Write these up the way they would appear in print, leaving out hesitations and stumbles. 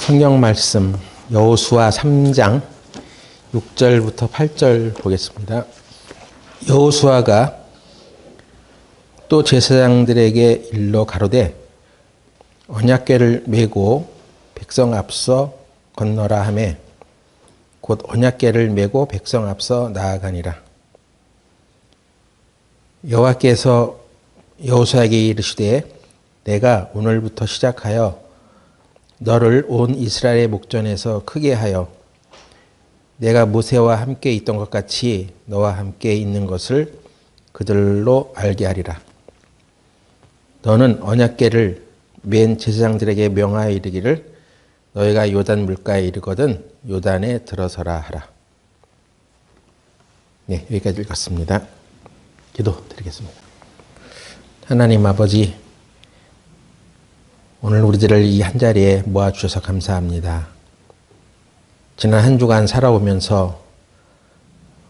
성경 말씀 여호수아 3장 6절부터 8절 보겠습니다. 여호수아가 또 제사장들에게 일러 가로되 언약궤를 메고 백성 앞서 건너라 하매 곧 언약궤를 메고 백성 앞서 나아가니라. 여호와께서 여호수아에게 이르시되 내가 오늘부터 시작하여 너를 온 이스라엘의 목전에서 크게 하여 내가 모세와 함께 있던 것 같이 너와 함께 있는 것을 그들로 알게 하리라. 너는 언약궤를 맨 제사장들에게 명하여 이르기를 너희가 요단 물가에 이르거든 요단에 들어서라 하라. 네, 여기까지 읽었습니다. 기도드리겠습니다. 하나님 아버지, 오늘 우리들을 이 한자리에 모아주셔서 감사합니다. 지난 한 주간 살아오면서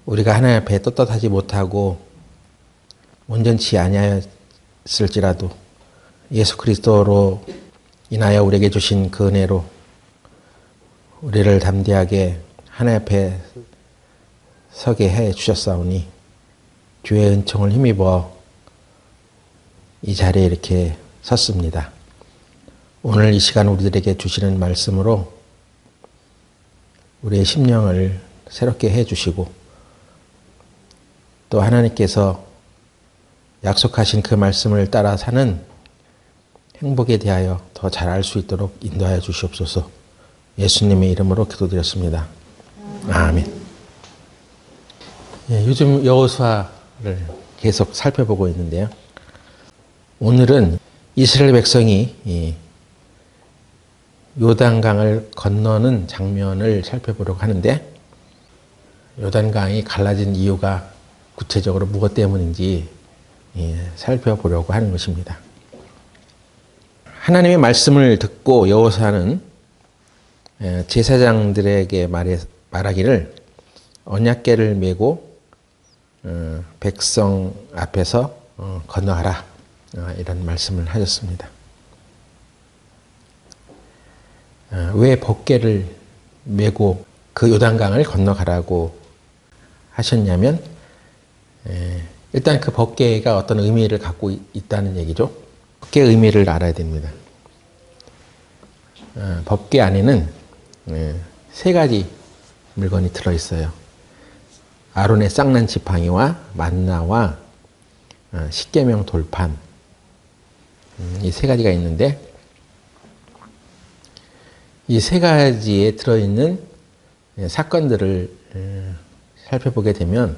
우리가 하나님 앞에 떳떳하지 못하고 온전치 아니하였을지라도 예수 그리스도로 인하여 우리에게 주신 그 은혜로 우리를 담대하게 하나님 앞에 서게 해 주셨사오니 주의 은총을 힘입어 이 자리에 이렇게 섰습니다. 오늘 이 시간 우리들에게 주시는 말씀으로 우리의 심령을 새롭게 해주시고 또 하나님께서 약속하신 그 말씀을 따라 사는 행복에 대하여 더 잘 알 수 있도록 인도하여 주시옵소서. 예수님의 이름으로 기도드렸습니다. 아멘. 예, 요즘 여호수아를 계속 살펴보고 있는데요. 오늘은 이스라엘 백성이 요단강을 건너는 장면을 살펴보려고 하는데 요단강이 갈라진 이유가 구체적으로 무엇 때문인지 살펴보려고 하는 것입니다. 하나님의 말씀을 듣고 여호수아는 제사장들에게 말하기를 언약궤를 메고 백성 앞에서 건너가라 이런 말씀을 하셨습니다. 왜 법궤를 메고 그 요단강을 건너가라고 하셨냐면 일단 그 법궤가 어떤 의미를 갖고 있다는 얘기죠. 법궤의 의미를 알아야 됩니다. 법궤 안에는 세 가지 물건이 들어있어요. 아론의 쌍난 지팡이와 만나와 십계명 돌판, 이 세 가지가 있는데 이 세 가지에 들어있는 사건들을 살펴보게 되면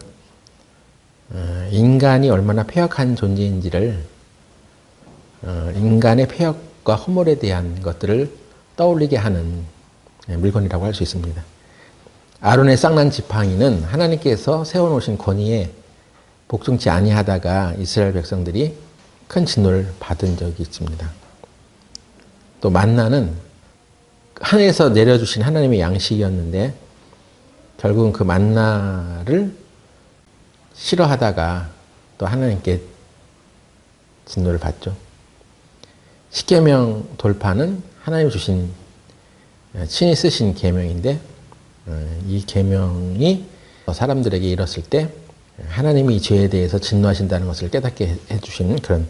인간이 얼마나 패역한 존재인지를 인간의 패역과 허물에 대한 것들을 떠올리게 하는 물건이라고 할 수 있습니다. 아론의 쌍난 지팡이는 하나님께서 세워놓으신 권위에 복종치 아니하다가 이스라엘 백성들이 큰 진노를 받은 적이 있습니다. 또 만나는 하늘에서 내려주신 하나님의 양식이었는데 결국은 그 만나를 싫어하다가 또 하나님께 진노를 받죠. 십계명 돌파는 하나님 주신 친히 쓰신 계명인데 이 계명이 사람들에게 이뤘을 때 하나님이 이 죄에 대해서 진노하신다는 것을 깨닫게 해주신 그런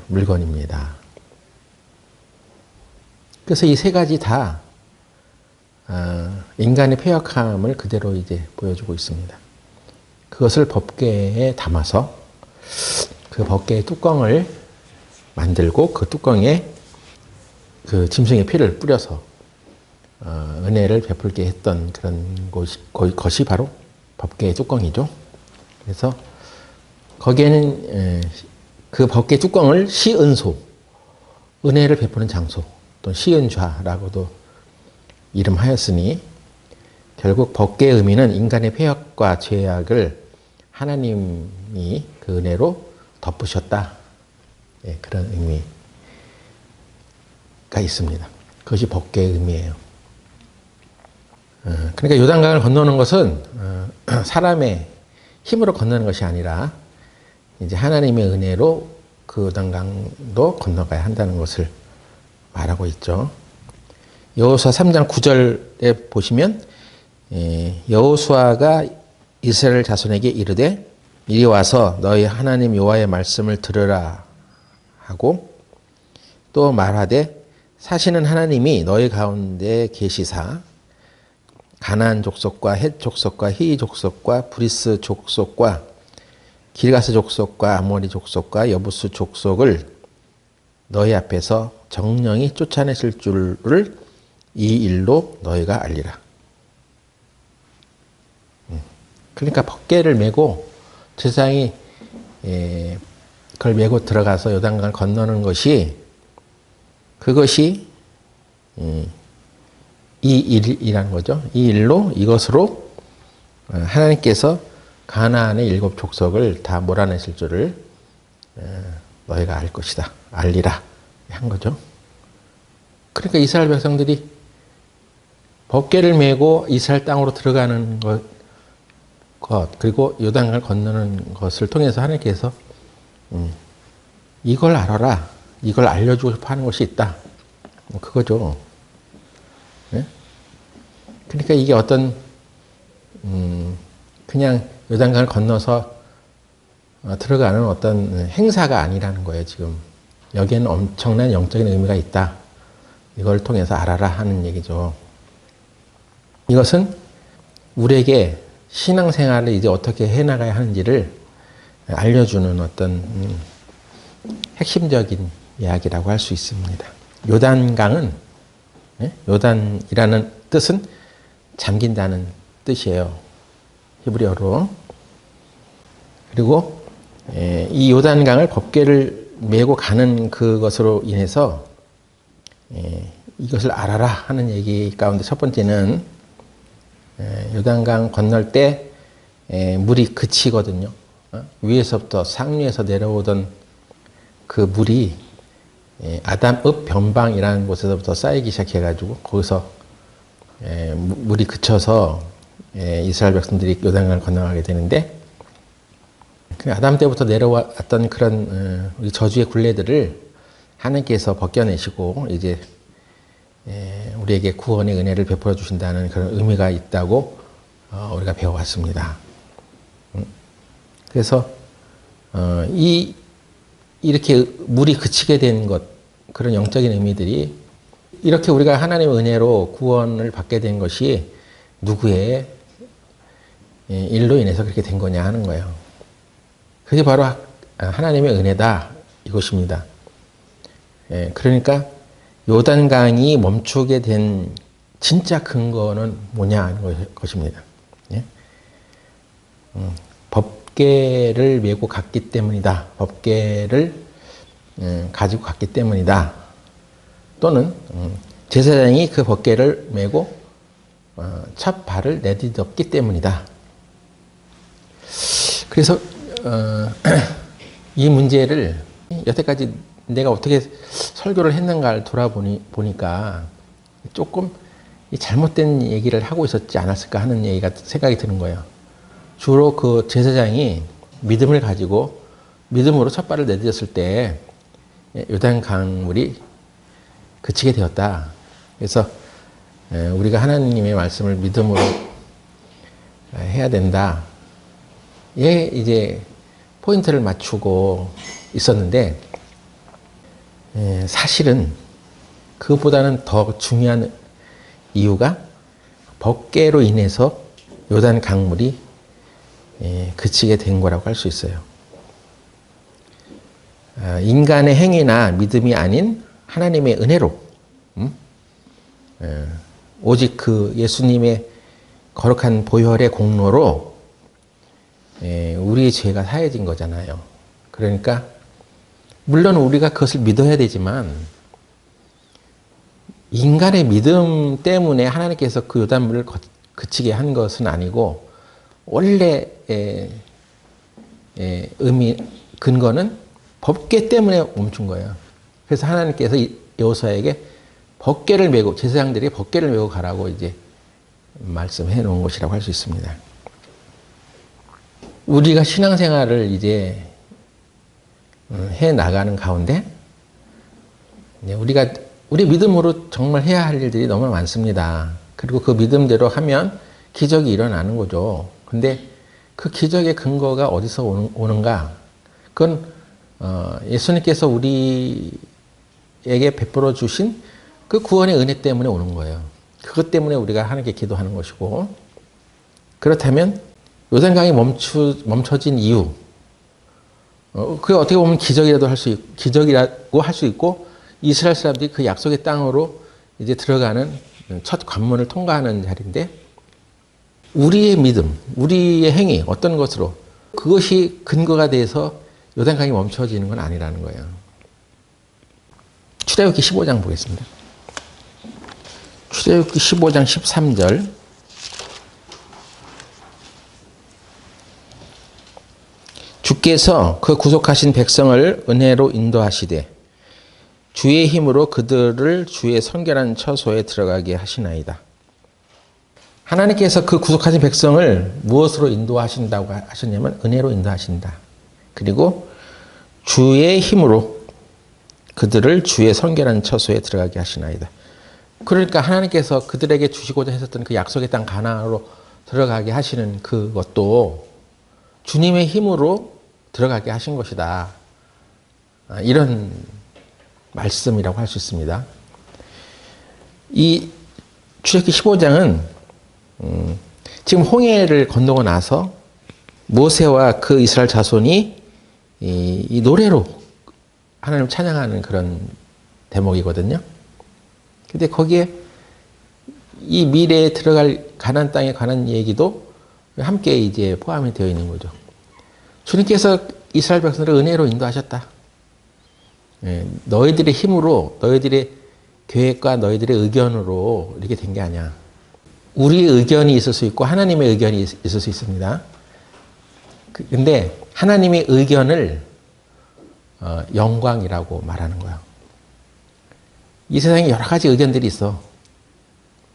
물건입니다. 그래서 이 세 가지 다 인간의 패역함을 그대로 이제 보여주고 있습니다. 그것을 법궤에 담아서 그 법궤의 뚜껑을 만들고 그 뚜껑에 그 짐승의 피를 뿌려서 은혜를 베풀게 했던 그런 것이 바로 법궤의 뚜껑이죠. 그래서 거기에는 그 법궤 뚜껑을 시은소, 은혜를 베푸는 장소, 또 시은좌라고도 이름하였으니 결국 법궤의 의미는 인간의 패역과 죄악을 하나님이 그 은혜로 덮으셨다. 그런 의미가 있습니다. 그것이 법궤의 의미예요. 그러니까 요단강을 건너는 것은 사람의 힘으로 건너는 것이 아니라 이제 하나님의 은혜로 그 요단강도 건너가야 한다는 것을 말하고 있죠. 여호수아 3장 9절에 보시면 여호수아가 이스라엘 자손에게 이르되 이리 와서 너희 하나님 여호와의 말씀을 들으라 하고 또 말하되 사시는 하나님이 너희 가운데 계시사 가나안 족속과 헷 족속과 히위 족속과 브리스 족속과 길가스 족속과 아모리 족속과 여부스 족속을 너희 앞에서 정령이 쫓아내실 줄을 이 일로 너희가 알리라. 그러니까 법궤를 메고 제사장이 그걸 메고 들어가서 요단강을 건너는 것이 그것이 이 일이라는 거죠. 이 일로 이것으로 하나님께서 가나안의 7 족속을 다 몰아내실 줄을 너희가 알 것이다. 알리라 한 거죠. 그러니까 이스라엘 백성들이 법궤를 메고 이스라엘 땅으로 들어가는 것 그리고 요단강을 건너는 것을 통해서 하나님께서 이걸 알아라. 이걸 알려주고 싶어 하는 것이 있다. 그거죠. 네? 그러니까 이게 어떤 그냥 요단강을 건너서 들어가는 어떤 행사가 아니라는 거예요. 지금 여기에는 엄청난 영적인 의미가 있다. 이걸 통해서 알아라 하는 얘기죠. 이것은 우리에게 신앙생활을 이제 어떻게 해나가야 하는지를 알려주는 어떤 핵심적인 이야기라고 할 수 있습니다. 요단강은 요단이라는 뜻은 잠긴다는 뜻이에요. 히브리어로. 그리고 이 요단강을 법궤를 메고 가는 그것으로 인해서 이것을 알아라 하는 얘기 가운데 첫 번째는 요단강 건널 때 물이 그치거든요. 위에서부터 상류에서 내려오던 그 물이 아담읍 변방이라는 곳에서부터 쌓이기 시작해가지고 거기서 물이 그쳐서 이스라엘 백성들이 요단강을 건너가게 되는데 아담 때부터 내려왔던 그런 우리 저주의 굴레들을 하나님께서 벗겨내시고 이제 우리에게 구원의 은혜를 베풀어 주신다는 그런 의미가 있다고 우리가 배워왔습니다. 그래서 이렇게 물이 그치게 된 것, 그런 영적인 의미들이 이렇게 우리가 하나님의 은혜로 구원을 받게 된 것이 누구의 일로 인해서 그렇게 된 거냐 하는 거예요. 그게 바로 하나님의 은혜다 이것입니다. 그러니까 요단강이 멈추게 된 진짜 근거는 뭐냐 하는 것입니다. 법궤를 메고 갔기 때문이다. 법궤를 가지고 갔기 때문이다. 또는 제사장이 그 법궤를 메고 첫 발을 내딛었기 때문이다. 그래서 이 문제를 여태까지 내가 어떻게 설교를 했는가를 돌아보니까 조금 잘못된 얘기를 하고 있었지 않았을까 하는 얘기가 생각이 드는 거예요. 주로 그 제사장이 믿음을 가지고 믿음으로 첫 발을 내딛었을 때 요단 강물이 그치게 되었다. 그래서 우리가 하나님의 말씀을 믿음으로 해야 된다. 예, 이제 포인트를 맞추고 있었는데 사실은 그것보다는 더 중요한 이유가 법궤로 인해서 요단 강물이 그치게 된 거라고 할 수 있어요. 인간의 행위나 믿음이 아닌 하나님의 은혜로 오직 그 예수님의 거룩한 보혈의 공로로 우리의 죄가 사해진 거잖아요. 그러니까 물론 우리가 그것을 믿어야 되지만 인간의 믿음 때문에 하나님께서 그 요단물을 그치게 한 것은 아니고 원래 의미 근거는 법궤 때문에 멈춘 거예요. 그래서 하나님께서 여호수아에게 법궤를 메고 제사장들이 법궤를 메고 가라고 이제 말씀해 놓은 것이라고 할 수 있습니다. 우리가 신앙생활을 이제 해 나가는 가운데 우리가 우리 믿음으로 정말 해야 할 일들이 너무 많습니다. 그리고 그 믿음대로 하면 기적이 일어나는 거죠. 근데 그 기적의 근거가 어디서 오는가? 그건 예수님께서 우리에게 베풀어 주신 그 구원의 은혜 때문에 오는 거예요. 그것 때문에 우리가 하나님께 기도하는 것이고, 그렇다면 요단강이 멈춰진 이유, 그게 어떻게 보면 기적이라고 할 수 있고, 이스라엘 사람들이 그 약속의 땅으로 이제 들어가는 첫 관문을 통과하는 자리인데, 우리의 믿음, 우리의 행위, 어떤 것으로 그것이 근거가 돼서 요단강이 멈춰지는 건 아니라는 거예요. 출애굽기 15장 보겠습니다. 출애굽기 15장 13절. 주께서 그 구속하신 백성을 은혜로 인도하시되 주의 힘으로 그들을 주의 선결한 처소에 들어가게 하시나이다. 하나님께서 그 구속하신 백성을 무엇으로 인도하신다고 하셨냐면 은혜로 인도하신다. 그리고 주의 힘으로 그들을 주의 선결한 처소에 들어가게 하시나이다. 그러니까 하나님께서 그들에게 주시고자 했었던 그 약속의 땅 가나안으로 들어가게 하시는 그것도 주님의 힘으로 들어가게 하신 것이다. 이런 말씀이라고 할 수 있습니다. 이 출애굽기 15장은 지금 홍해를 건너고 나서 모세와 그 이스라엘 자손이 이 노래로 하나님을 찬양하는 그런 대목이거든요. 근데 거기에 이 미래에 들어갈 가나안 땅에 관한 얘기도 함께 이제 포함이 되어 있는 거죠. 주님께서 이스라엘 백성들을 은혜로 인도하셨다. 너희들의 힘으로, 너희들의 계획과 너희들의 의견으로 이렇게 된 게 아니야. 우리의 의견이 있을 수 있고 하나님의 의견이 있을 수 있습니다. 근데 하나님의 의견을 영광이라고 말하는 거예요. 이 세상에 여러 가지 의견들이 있어.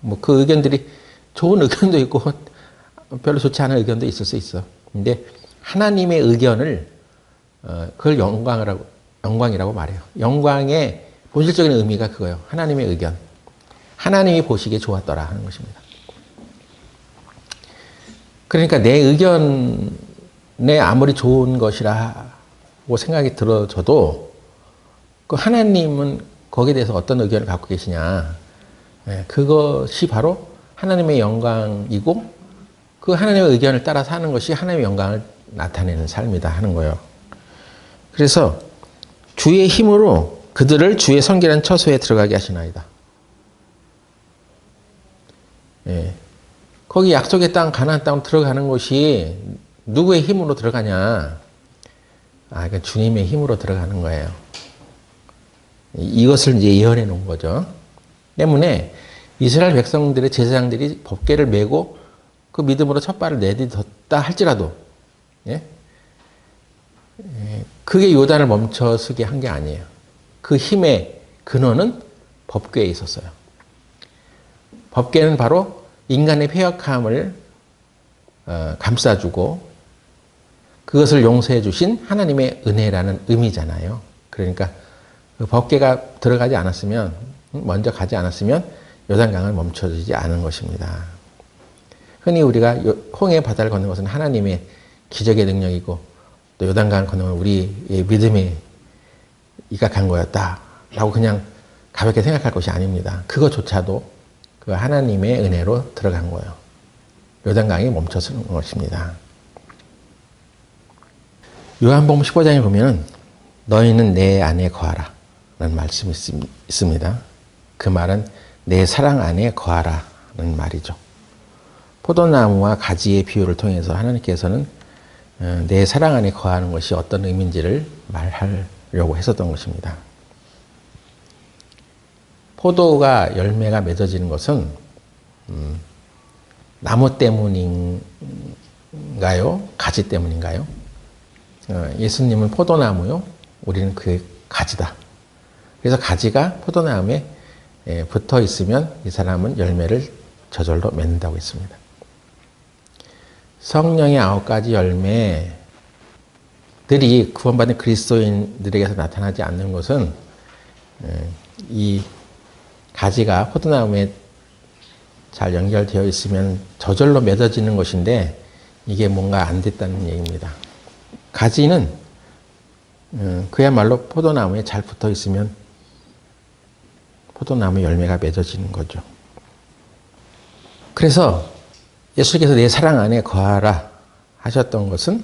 뭐 그 의견들이 좋은 의견도 있고 별로 좋지 않은 의견도 있을 수 있어. 근데 하나님의 의견을 그걸 영광이라고 말해요. 영광의 본질적인 의미가 그거예요. 하나님의 의견. 하나님이 보시기에 좋았더라 하는 것입니다. 그러니까 내 의견에 아무리 좋은 것이라고 생각이 들어져도 그 하나님은 거기에 대해서 어떤 의견을 갖고 계시냐. 그것이 바로 하나님의 영광이고 그 하나님의 의견을 따라 사는 것이 하나님의 영광을 나타내는 삶이다 하는 거예요. 그래서 주의 힘으로 그들을 주의 선결한 처소에 들어가게 하시나이다. 거기 약속의 땅 가나안 땅으로 들어가는 것이 누구의 힘으로 들어가냐? 그러니까 주님의 힘으로 들어가는 거예요. 이것을 이제 예언해 놓은 거죠. 때문에 이스라엘 백성들의 제사장들이 법궤를 메고 그 믿음으로 첫 발을 내딛었다 할지라도 그게 요단을 멈춰서게 한 게 아니에요. 그 힘의 근원은 법궤에 있었어요. 법궤는 바로 인간의 패역함을 감싸주고 그것을 용서해 주신 하나님의 은혜라는 의미잖아요. 그러니까 그 법궤가 들어가지 않았으면, 먼저 가지 않았으면 요단강을 멈춰지지 않은 것입니다. 흔히 우리가 홍해 바다를 걷는 것은 하나님의 기적의 능력이고 또 요단강을 건너면 우리의 믿음에 입각한 거였다라고 그냥 가볍게 생각할 것이 아닙니다. 그것조차도 그 하나님의 은혜로 들어간 거예요. 요단강이 멈춰서는 것입니다. 요한복음 15장에 보면 너희는 내 안에 거하라 라는 말씀이 있습니다. 그 말은 내 사랑 안에 거하라는 말이죠. 포도나무와 가지의 비유를 통해서 하나님께서는 내 사랑 안에 거하는 것이 어떤 의미인지를 말하려고 했었던 것입니다. 포도가 열매가 맺어지는 것은 나무 때문인가요? 가지 때문인가요? 예수님은 포도나무요. 우리는 그의 가지다. 그래서 가지가 포도나무에 붙어 있으면 이 사람은 열매를 저절로 맺는다고 했습니다. 성령의 9가지 열매들이 구원받은 그리스도인들에게서 나타나지 않는 것은 이 가지가 포도나무에 잘 연결되어 있으면 저절로 맺어지는 것인데 이게 뭔가 안 됐다는 얘기입니다. 가지는 그야말로 포도나무에 잘 붙어 있으면 포도나무 열매가 맺어지는 거죠. 그래서 예수님께서 내 사랑 안에 거하라 하셨던 것은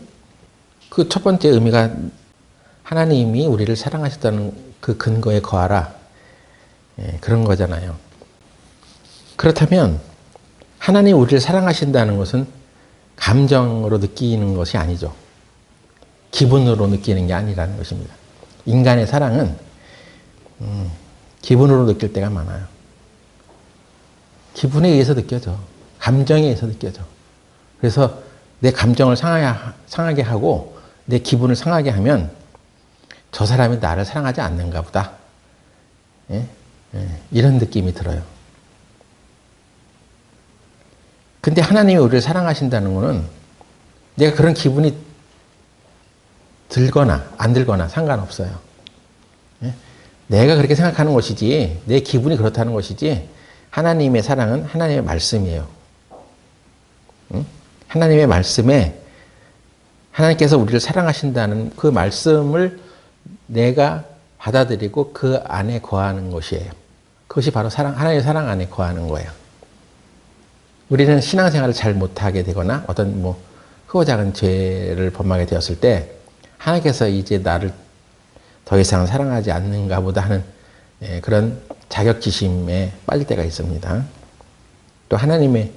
그 첫 번째 의미가 하나님이 우리를 사랑하셨다는 그 근거에 거하라, 그런 거잖아요. 그렇다면 하나님이 우리를 사랑하신다는 것은 감정으로 느끼는 것이 아니죠. 기분으로 느끼는 게 아니라는 것입니다. 인간의 사랑은 기분으로 느낄 때가 많아요. 기분에 의해서 느껴져. 감정에 의해서 느껴져. 그래서 내 감정을 상하게 하고 내 기분을 상하게 하면 저 사람이 나를 사랑하지 않는가 보다. 이런 느낌이 들어요. 근데 하나님이 우리를 사랑하신다는 것은 내가 그런 기분이 들거나 안 들거나 상관없어요. 내가 그렇게 생각하는 것이지, 내 기분이 그렇다는 것이지, 하나님의 사랑은 하나님의 말씀이에요. 하나님의 말씀에 하나님께서 우리를 사랑하신다는 그 말씀을 내가 받아들이고 그 안에 거하는 것이에요. 그것이 바로 하나님의 사랑 안에 거하는 거예요. 우리는 신앙생활을 잘 못하게 되거나 어떤 크고 작은 죄를 범하게 되었을 때 하나님께서 이제 나를 더 이상 사랑하지 않는가 보다 하는 그런 자격지심에 빠질 때가 있습니다. 또 하나님의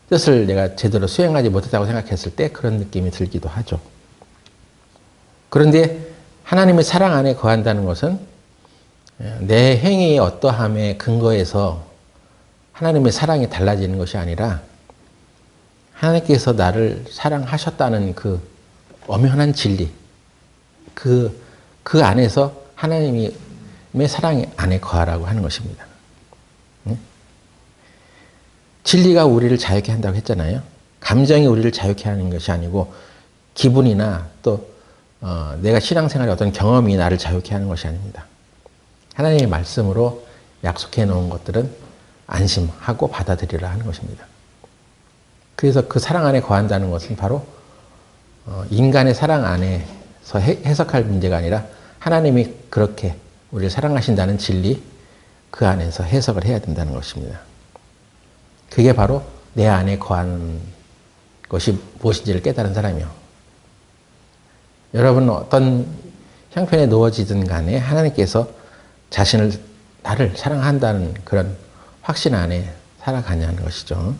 뜻을 내가 제대로 수행하지 못했다고 생각했을 때 그런 느낌이 들기도 하죠. 그런데 하나님의 사랑 안에 거한다는 것은 내 행위의 어떠함에 근거해서 하나님의 사랑이 달라지는 것이 아니라 하나님께서 나를 사랑하셨다는 그 엄연한 진리, 그 안에서 하나님의 사랑 안에 거하라고 하는 것입니다. 진리가 우리를 자유케 한다고 했잖아요. 감정이 우리를 자유케 하는 것이 아니고 기분이나 또 내가 신앙생활의 어떤 경험이 나를 자유케 하는 것이 아닙니다. 하나님의 말씀으로 약속해 놓은 것들은 안심하고 받아들이라 하는 것입니다. 그래서 그 사랑 안에 거한다는 것은 바로 인간의 사랑 안에서 해석할 문제가 아니라 하나님이 그렇게 우리를 사랑하신다는 진리, 그 안에서 해석을 해야 된다는 것입니다. 그게 바로 내 안에 거하는 것이 무엇인지를 깨달은 사람이요. 여러분은 어떤 형편에 놓아지든 간에 하나님께서 나를 사랑한다는 그런 확신 안에 살아가냐는 것이죠.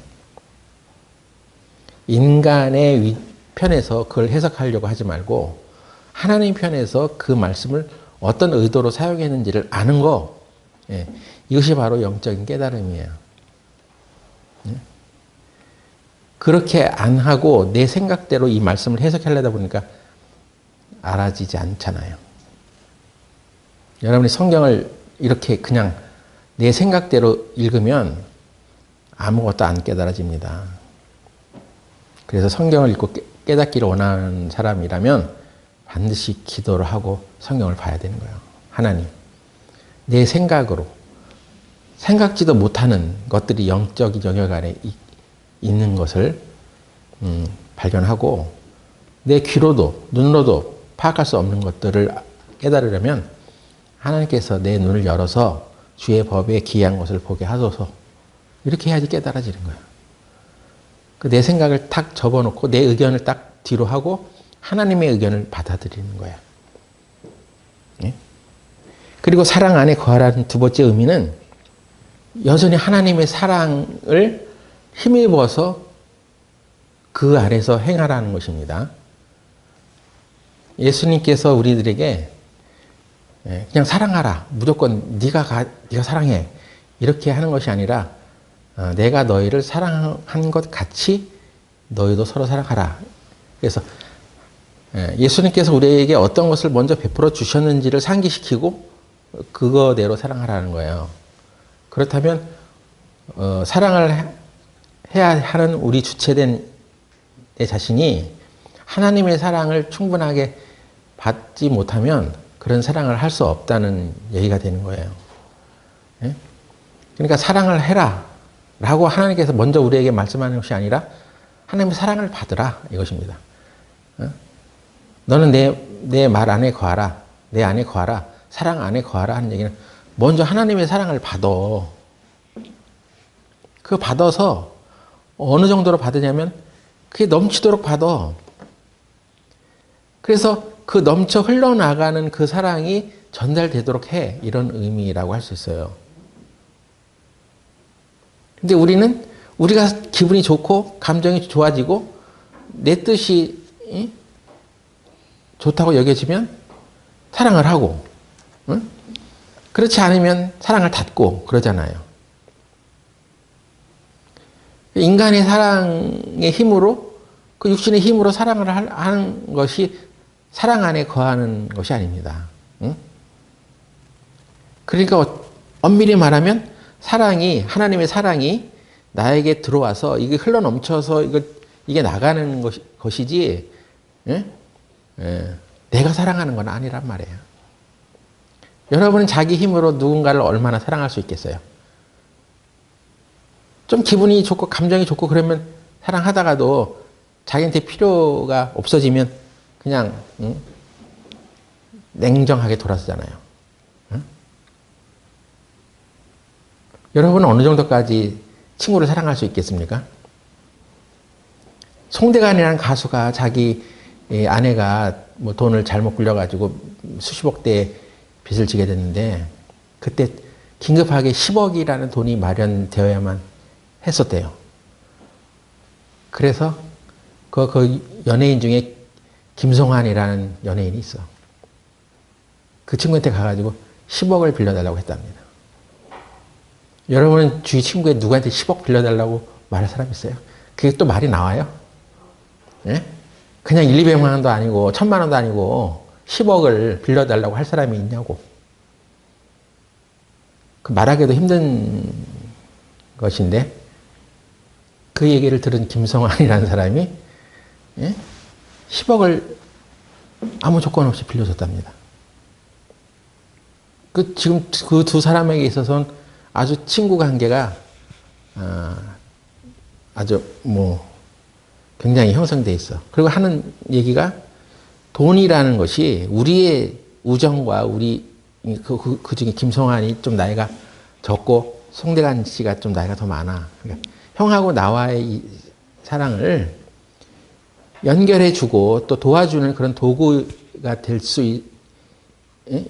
인간의 편에서 그걸 해석하려고 하지 말고 하나님 편에서 그 말씀을 어떤 의도로 사용했는지를 아는 거, 이것이 바로 영적인 깨달음이에요. 그렇게 안 하고 내 생각대로 이 말씀을 해석하려다 보니까 알아지지 않잖아요. 여러분이 성경을 이렇게 그냥 내 생각대로 읽으면 아무것도 안 깨달아집니다. 그래서 성경을 읽고 깨닫기를 원하는 사람이라면 반드시 기도를 하고 성경을 봐야 되는 거예요. 하나님, 내 생각으로 생각지도 못하는 것들이 영적인 영역 안에 있는 것을 발견하고 내 귀로도 눈으로도 파악할 수 없는 것들을 깨달으려면 하나님께서 내 눈을 열어서 주의 법에 기이한 것을 보게 하소서. 이렇게 해야지 깨달아지는 거예요. 내 생각을 탁 접어놓고 내 의견을 딱 뒤로 하고 하나님의 의견을 받아들이는 거예요. 그리고 사랑 안에 거하라는 두 번째 의미는 여전히 하나님의 사랑을 힘입어서 그 아래서 행하라는 것입니다. 예수님께서 우리들에게 그냥 사랑하라. 무조건 네가 사랑해. 이렇게 하는 것이 아니라 내가 너희를 사랑한 것 같이 너희도 서로 사랑하라. 그래서 예수님께서 우리에게 어떤 것을 먼저 베풀어 주셨는지를 상기시키고 그거대로 사랑하라는 거예요. 그렇다면 사랑을 해야 하는 우리 주체된 내 자신이 하나님의 사랑을 충분하게 받지 못하면 그런 사랑을 할 수 없다는 얘기가 되는 거예요. 그러니까 사랑을 해라 라고 하나님께서 먼저 우리에게 말씀하는 것이 아니라 하나님의 사랑을 받으라 이것입니다. 너는 내 말 안에 거하라. 내 안에 거하라. 사랑 안에 거하라 하는 얘기는 먼저 하나님의 사랑을 받아. 그 받아서 어느 정도로 받으냐면 그게 넘치도록 받아. 그래서 그 넘쳐 흘러나가는 그 사랑이 전달되도록 해. 이런 의미라고 할 수 있어요. 근데 우리가 기분이 좋고 감정이 좋아지고 내 뜻이 좋다고 여겨지면 사랑을 하고, 응? 그렇지 않으면 사랑을 닫고 그러잖아요. 인간의 사랑의 힘으로, 그 육신의 힘으로 사랑을 하는 것이 사랑 안에 거하는 것이 아닙니다. 응? 그러니까 엄밀히 말하면 하나님의 사랑이 나에게 들어와서 이게 흘러넘쳐서 이게 나가는 것이지, 응? 내가 사랑하는 건 아니란 말이에요. 여러분은 자기 힘으로 누군가를 얼마나 사랑할 수 있겠어요? 좀 기분이 좋고 감정이 좋고 그러면 사랑하다가도 자기한테 필요가 없어지면 그냥 냉정하게 돌아서잖아요. 응? 여러분은 어느 정도까지 친구를 사랑할 수 있겠습니까? 송대관이라는 가수가 자기 아내가 뭐 돈을 잘못 굴려가지고 수십억 대의 빚을 지게 됐는데 그때 긴급하게 10억이라는 돈이 마련되어야만 했었대요. 그래서 그 연예인 중에 김성환이라는 연예인이 있어. 그 친구한테 가가지고 10억을 빌려달라고 했답니다. 여러분은 주위 친구에 누구한테 10억 빌려달라고 말할 사람 있어요? 그게 또 말이 나와요? 예? 그냥 1, 200만 원도 아니고 1000만 원도 아니고 10억을 빌려달라고 할 사람이 있냐고. 그 말하기도 힘든 것인데 그 얘기를 들은 김성환이라는 사람이 10억을 아무 조건 없이 빌려줬답니다. 지금 그 두 사람에게 있어서는 아주 친구 관계가 아주 굉장히 형성돼 있어. 그리고 하는 얘기가 돈이라는 것이 우리의 우정과 그 중에 김성환이 좀 나이가 적고 송대관 씨가 좀 나이가 더 많아. 그러니까 형하고 나와의 이 사랑을 연결해주고 또 도와주는 그런 도구가 될 수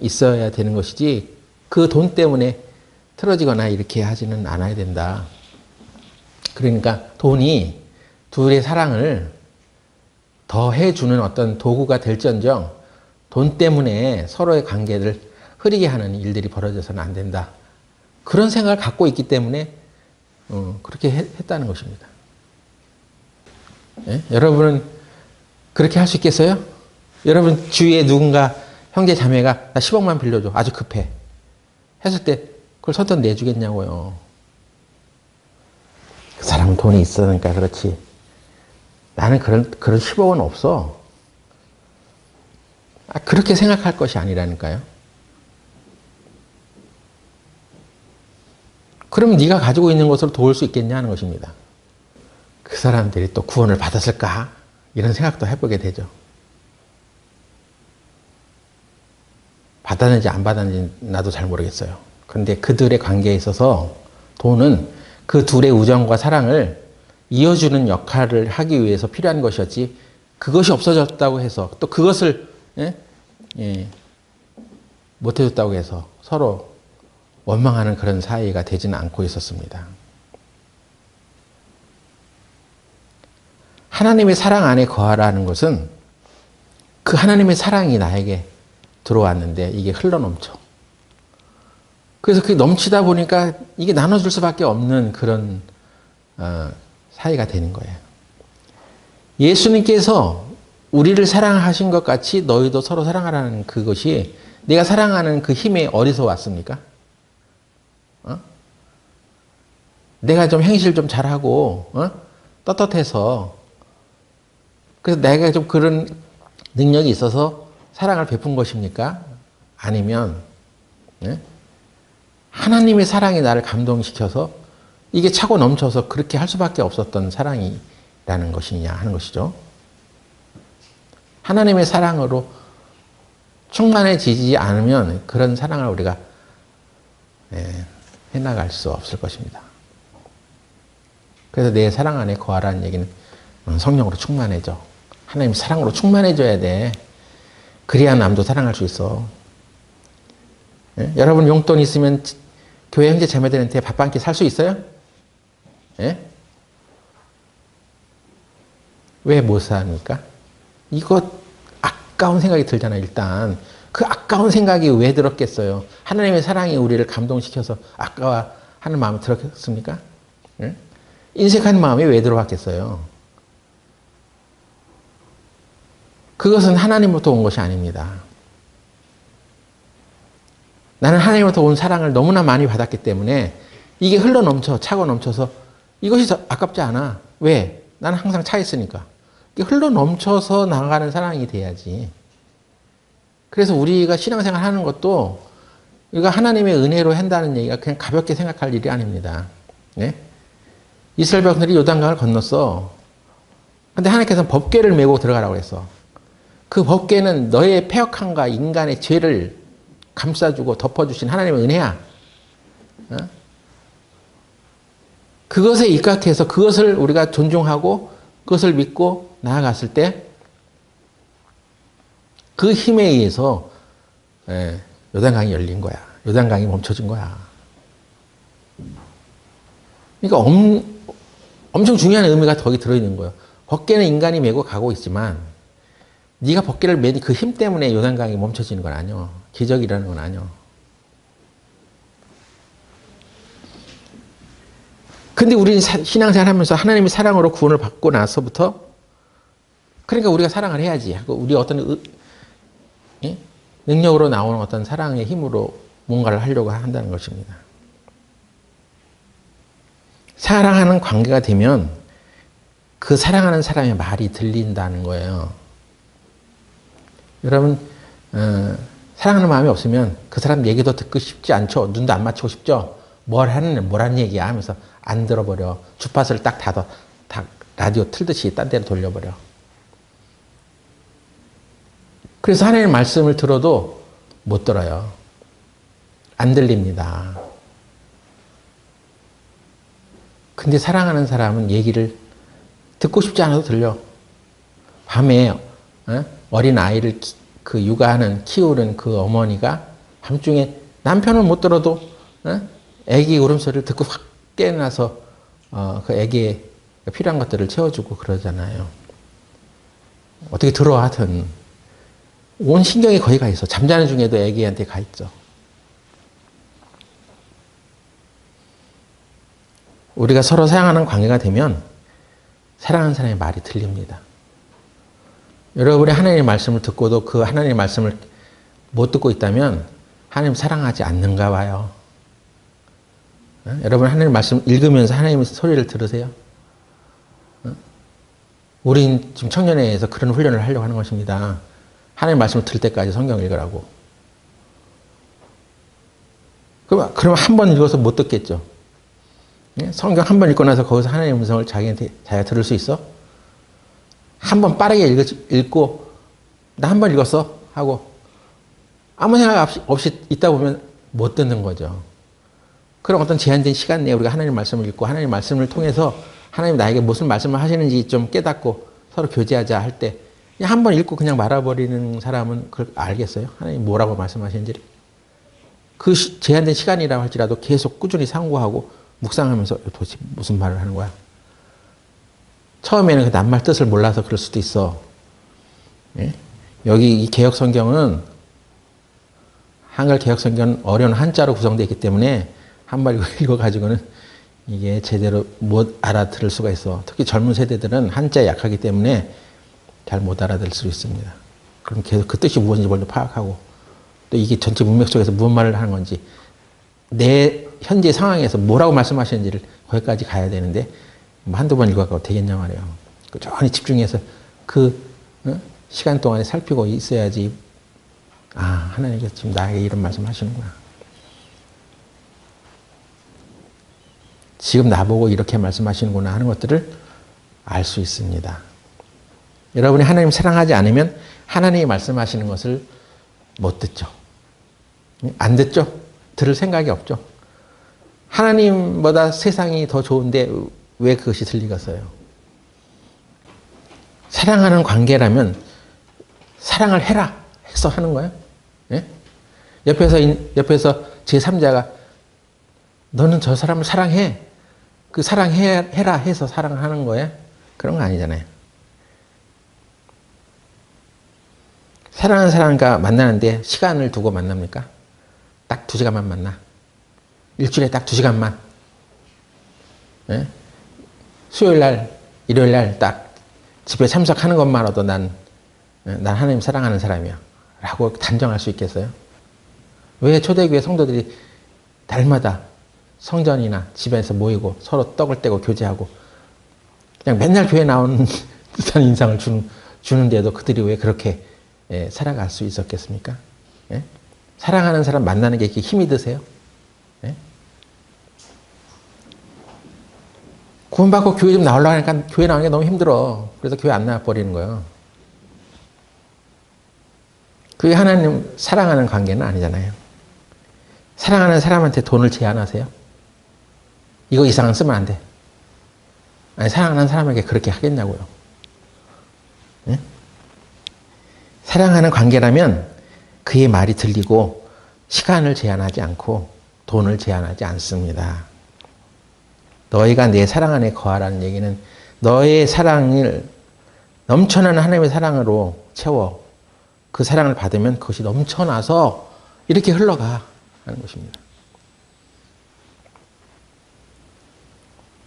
있어야 되는 것이지 그 돈 때문에 틀어지거나 이렇게 하지는 않아야 된다. 그러니까 돈이 둘의 사랑을 더 해주는 어떤 도구가 될지언정 돈 때문에 서로의 관계를 흐리게 하는 일들이 벌어져서는 안 된다. 그런 생각을 갖고 있기 때문에 그렇게 했다는 것입니다. 예? 여러분은 그렇게 할 수 있겠어요? 여러분 주위에 누군가 형제 자매가 나 10억만 빌려줘. 아주 급해. 했을 때 그걸 선뜻 내주겠냐고요. 그 사람은 돈이 있으니까 그렇지. 나는 그런 10억은 없어. 그렇게 생각할 것이 아니라니까요. 그러면 네가 가지고 있는 것으로 도울 수 있겠냐 하는 것입니다. 그 사람들이 또 구원을 받았을까? 이런 생각도 해보게 되죠. 받았는지 안 받았는지 나도 잘 모르겠어요. 그런데 그들의 관계에 있어서 돈은 그 둘의 우정과 사랑을 이어주는 역할을 하기 위해서 필요한 것이었지 그것이 없어졌다고 해서 또 그것을 못해줬다고 해서 서로 원망하는 그런 사이가 되지는 않고 있었습니다. 하나님의 사랑 안에 거하라는 것은 그 하나님의 사랑이 나에게 들어왔는데 이게 흘러넘쳐. 그래서 그게 넘치다 보니까 이게 나눠줄 수밖에 없는 그런 사이가 되는 거예요. 예수님께서 우리를 사랑하신 것 같이 너희도 서로 사랑하라는 그것이 내가 사랑하는 그 힘이 어디서 왔습니까? 내가 좀 행실 좀 잘하고 떳떳해서 그래서 내가 좀 그런 능력이 있어서 사랑을 베푼 것입니까? 아니면 하나님의 사랑이 나를 감동시켜서 이게 차고 넘쳐서 그렇게 할 수밖에 없었던 사랑이라는 것이냐 하는 것이죠. 하나님의 사랑으로 충만해지지 않으면 그런 사랑을 우리가 해나갈 수 없을 것입니다. 그래서 내 사랑 안에 거하라는 얘기는 성령으로 충만해져. 하나님 사랑으로 충만해져야 돼. 그래야 남도 사랑할 수 있어. 예? 여러분 용돈 있으면 교회 형제 자매들한테 밥 한 끼 살 수 있어요? 예? 왜 못 삽니까? 이거 아까운 생각이 들잖아요. 일단 그 아까운 생각이 왜 들었겠어요? 하나님의 사랑이 우리를 감동시켜서 아까워하는 마음이 들었겠습니까? 예? 인색한 마음이 왜 들어왔겠어요? 그것은 하나님부터 온 것이 아닙니다. 나는 하나님부터 온 사랑을 너무나 많이 받았기 때문에 이게 흘러넘쳐 차고 넘쳐서 이것이 아깝지 않아. 왜? 나는 항상 차 있으니까. 이게 흘러넘쳐서 나가는 사랑이 돼야지. 그래서 우리가 신앙생활 하는 것도 우리가 하나님의 은혜로 한다는 얘기가 그냥 가볍게 생각할 일이 아닙니다. 네? 이스라엘 백성들이 요단강을 건넜어. 근데 하나님께서는 법궤를 메고 들어가라고 했어. 그 법궤는 너의 패역함과 인간의 죄를 감싸주고 덮어주신 하나님의 은혜야. 어? 그것에 입각해서 그것을 우리가 존중하고 그것을 믿고 나아갔을 때 그 힘에 의해서 요단강이 열린 거야. 요단강이 멈춰진 거야. 그러니까 엄청 중요한 의미가 거기 들어있는 거예요. 법궤는 인간이 메고 가고 있지만 네가 법궤를 메는 그 힘 때문에 요단강이 멈춰지는 건 아니요. 기적이 일어나는 건 아니요. 근데 우리는 신앙생활 하면서 하나님의 사랑으로 구원을 받고 나서부터 그러니까 우리가 사랑을 해야지. 우리 어떤 능력으로 나오는 어떤 사랑의 힘으로 뭔가를 하려고 한다는 것입니다. 사랑하는 관계가 되면 그 사랑하는 사람의 말이 들린다는 거예요. 여러분 사랑하는 마음이 없으면 그 사람 얘기도 듣고 싶지 않죠. 눈도 안 맞추고 싶죠. 뭐라는 얘기야 하면서 안 들어버려. 주파수를 딱 닫아. 라디오 틀듯이 딴 데로 돌려버려. 그래서 하나님의 말씀을 들어도 못 들어요. 안 들립니다. 근데 사랑하는 사람은 얘기를 듣고 싶지 않아도 들려. 밤에 어린 아이를 육아하는 키우는 그 어머니가 밤중에 남편은 못 들어도 아기 울음소리를 듣고 확 깨어나서 그 아기의 필요한 것들을 채워주고 그러잖아요. 어떻게 들어 하여튼 온 신경이 거기 가 있어. 잠자는 중에도 아기한테 가 있죠. 우리가 서로 사랑하는 관계가 되면 사랑하는 사람의 말이 들립니다. 여러분이 하나님의 말씀을 듣고도 그 하나님의 말씀을 못 듣고 있다면 하나님 사랑하지 않는가 봐요. 여러분 하나님의 말씀 읽으면서 하나님의 소리를 들으세요. 우린 지금 청년회에서 그런 훈련을 하려고 하는 것입니다. 하나님의 말씀을 들을 때까지 성경 읽으라고. 그럼 한 번 읽어서 못 듣겠죠. 성경 한 번 읽고 나서 거기서 하나님의 음성을 자기가 들을 수 있어? 한 번 빠르게 읽고 나 한 번 읽었어 하고 아무 생각 없이 있다 보면 못 듣는 거죠. 그런 어떤 제한된 시간 내에 우리가 하나님 말씀을 읽고 하나님 말씀을 통해서 하나님 나에게 무슨 말씀을 하시는지 좀 깨닫고 서로 교제하자 할 때 그냥 한 번 읽고 그냥 말아버리는 사람은 그걸 알겠어요? 하나님 뭐라고 말씀하시는지를. 그 제한된 시간이라고 할지라도 계속 꾸준히 상고하고 묵상하면서 도대체 무슨 말을 하는 거야? 처음에는 그 낱말 뜻을 몰라서 그럴 수도 있어. 예? 여기 이 개혁 성경은 한글 개혁 성경은 어려운 한자로 구성되어 있기 때문에 한 번 읽어가지고는 이게 제대로 못 알아들을 수가 있어. 특히 젊은 세대들은 한자에 약하기 때문에 잘 못 알아들을 수 있습니다. 그럼 계속 그 뜻이 무엇인지 먼저 파악하고 또 이게 전체 문맥 속에서 무슨 말을 하는 건지 내 현재 상황에서 뭐라고 말씀하시는지를 거기까지 가야 되는데 한두 번 읽어가고 되겠냐 말이에요. 꾸준히 집중해서 그 시간 동안에 살피고 있어야지 아 하나님께서 지금 나에게 이런 말씀 하시는구나. 지금 나보고 이렇게 말씀하시는구나 하는 것들을 알 수 있습니다. 여러분이 하나님 사랑하지 않으면 하나님이 말씀하시는 것을 못 듣죠. 안 듣죠? 들을 생각이 없죠. 하나님보다 세상이 더 좋은데 왜 그것이 들리겠어요? 사랑하는 관계라면 사랑을 해라 해서 하는 거예요. 예? 옆에서 제3자가 너는 저 사람을 사랑해. 그 사랑해라 해서 사랑을 하는 거예요. 그런 거 아니잖아요. 사랑하는 사람과 만나는데 시간을 두고 만납니까? 딱 2시간만 만나. 일주일에 딱 2시간만. 예? 수요일 날, 일요일 날 딱 집에 참석하는 것만으로도 난 하나님 사랑하는 사람이야. 라고 단정할 수 있겠어요? 왜 초대교회 성도들이 달마다 성전이나 집에서 모이고 서로 떡을 떼고 교제하고 그냥 맨날 교회 나오는 듯한 인상을 주는데도 그들이 왜 그렇게 살아갈 수 있었겠습니까? 예? 사랑하는 사람 만나는 게 이렇게 힘이 드세요? 예? 구원받고 교회 좀 나오려고 하니까 교회 나오는 게 너무 힘들어. 그래서 교회 안 나와버리는 거예요. 그게 하나님 사랑하는 관계는 아니잖아요. 사랑하는 사람한테 돈을 제한하세요? 이거 이상은 쓰면 안 돼. 아니, 사랑하는 사람에게 그렇게 하겠냐고요. 예? 사랑하는 관계라면 그의 말이 들리고 시간을 제한하지 않고 돈을 제한하지 않습니다. 너희가 내 사랑 안에 거하라는 얘기는 너의 사랑을 넘쳐나는 하나님의 사랑으로 채워 그 사랑을 받으면 그것이 넘쳐나서 이렇게 흘러가 하는 것입니다.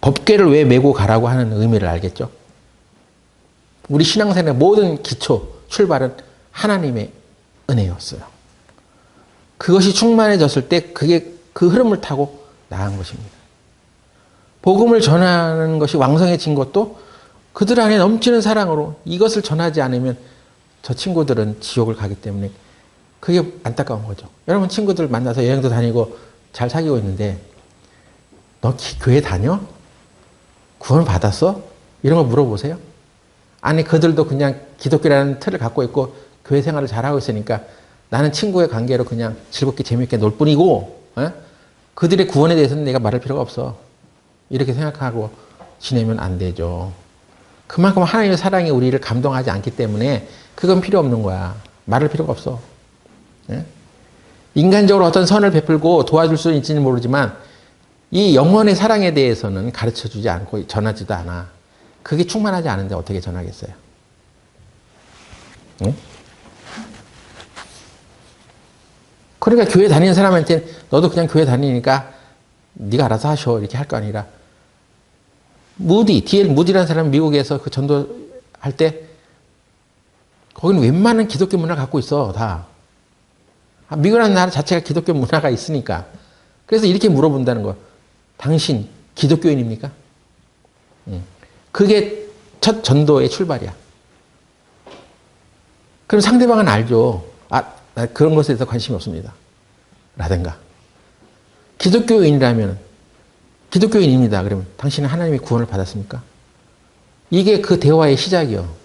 법궤를 왜 메고 가라고 하는 의미를 알겠죠? 우리 신앙생활의 모든 기초, 출발은 하나님의 은혜였어요. 그것이 충만해졌을 때 그게 그 흐름을 타고 나간 것입니다. 복음을 전하는 것이 왕성해진 것도 그들 안에 넘치는 사랑으로 이것을 전하지 않으면 저 친구들은 지옥을 가기 때문에 그게 안타까운 거죠. 여러분 친구들 만나서 여행도 다니고 잘 사귀고 있는데 너 교회 다녀? 구원 받았어? 이런 거 물어보세요. 아니 그들도 그냥 기독교라는 틀을 갖고 있고 교회 생활을 잘하고 있으니까 나는 친구의 관계로 그냥 즐겁게 재밌게 놀 뿐이고 그들의 구원에 대해서는 내가 말할 필요가 없어. 이렇게 생각하고 지내면 안 되죠. 그만큼 하나님의 사랑이 우리를 감동하지 않기 때문에 그건 필요 없는 거야. 말할 필요가 없어. 인간적으로 어떤 선을 베풀고 도와줄 수는 있지는 모르지만 이 영원의 사랑에 대해서는 가르쳐주지 않고 전하지도 않아. 그게 충만하지 않은데 어떻게 전하겠어요? 응? 그러니까 교회 다니는 사람한테 너도 그냥 교회 다니니까 네가 알아서 하셔 이렇게 할 거 아니라 D.L. 무디라는 사람은 미국에서 그 전도할 때 거기는 웬만한 기독교 문화를 갖고 있어 다. 미국이라는 나라 자체가 기독교 문화가 있으니까. 그래서 이렇게 물어본다는 거. 당신 기독교인입니까? 그게 첫 전도의 출발이야. 그럼 상대방은 알죠. 나 그런 것에 대해서 관심이 없습니다. 라든가. 기독교인입니다. 그러면 당신은 하나님의 구원을 받았습니까? 이게 그 대화의 시작이요.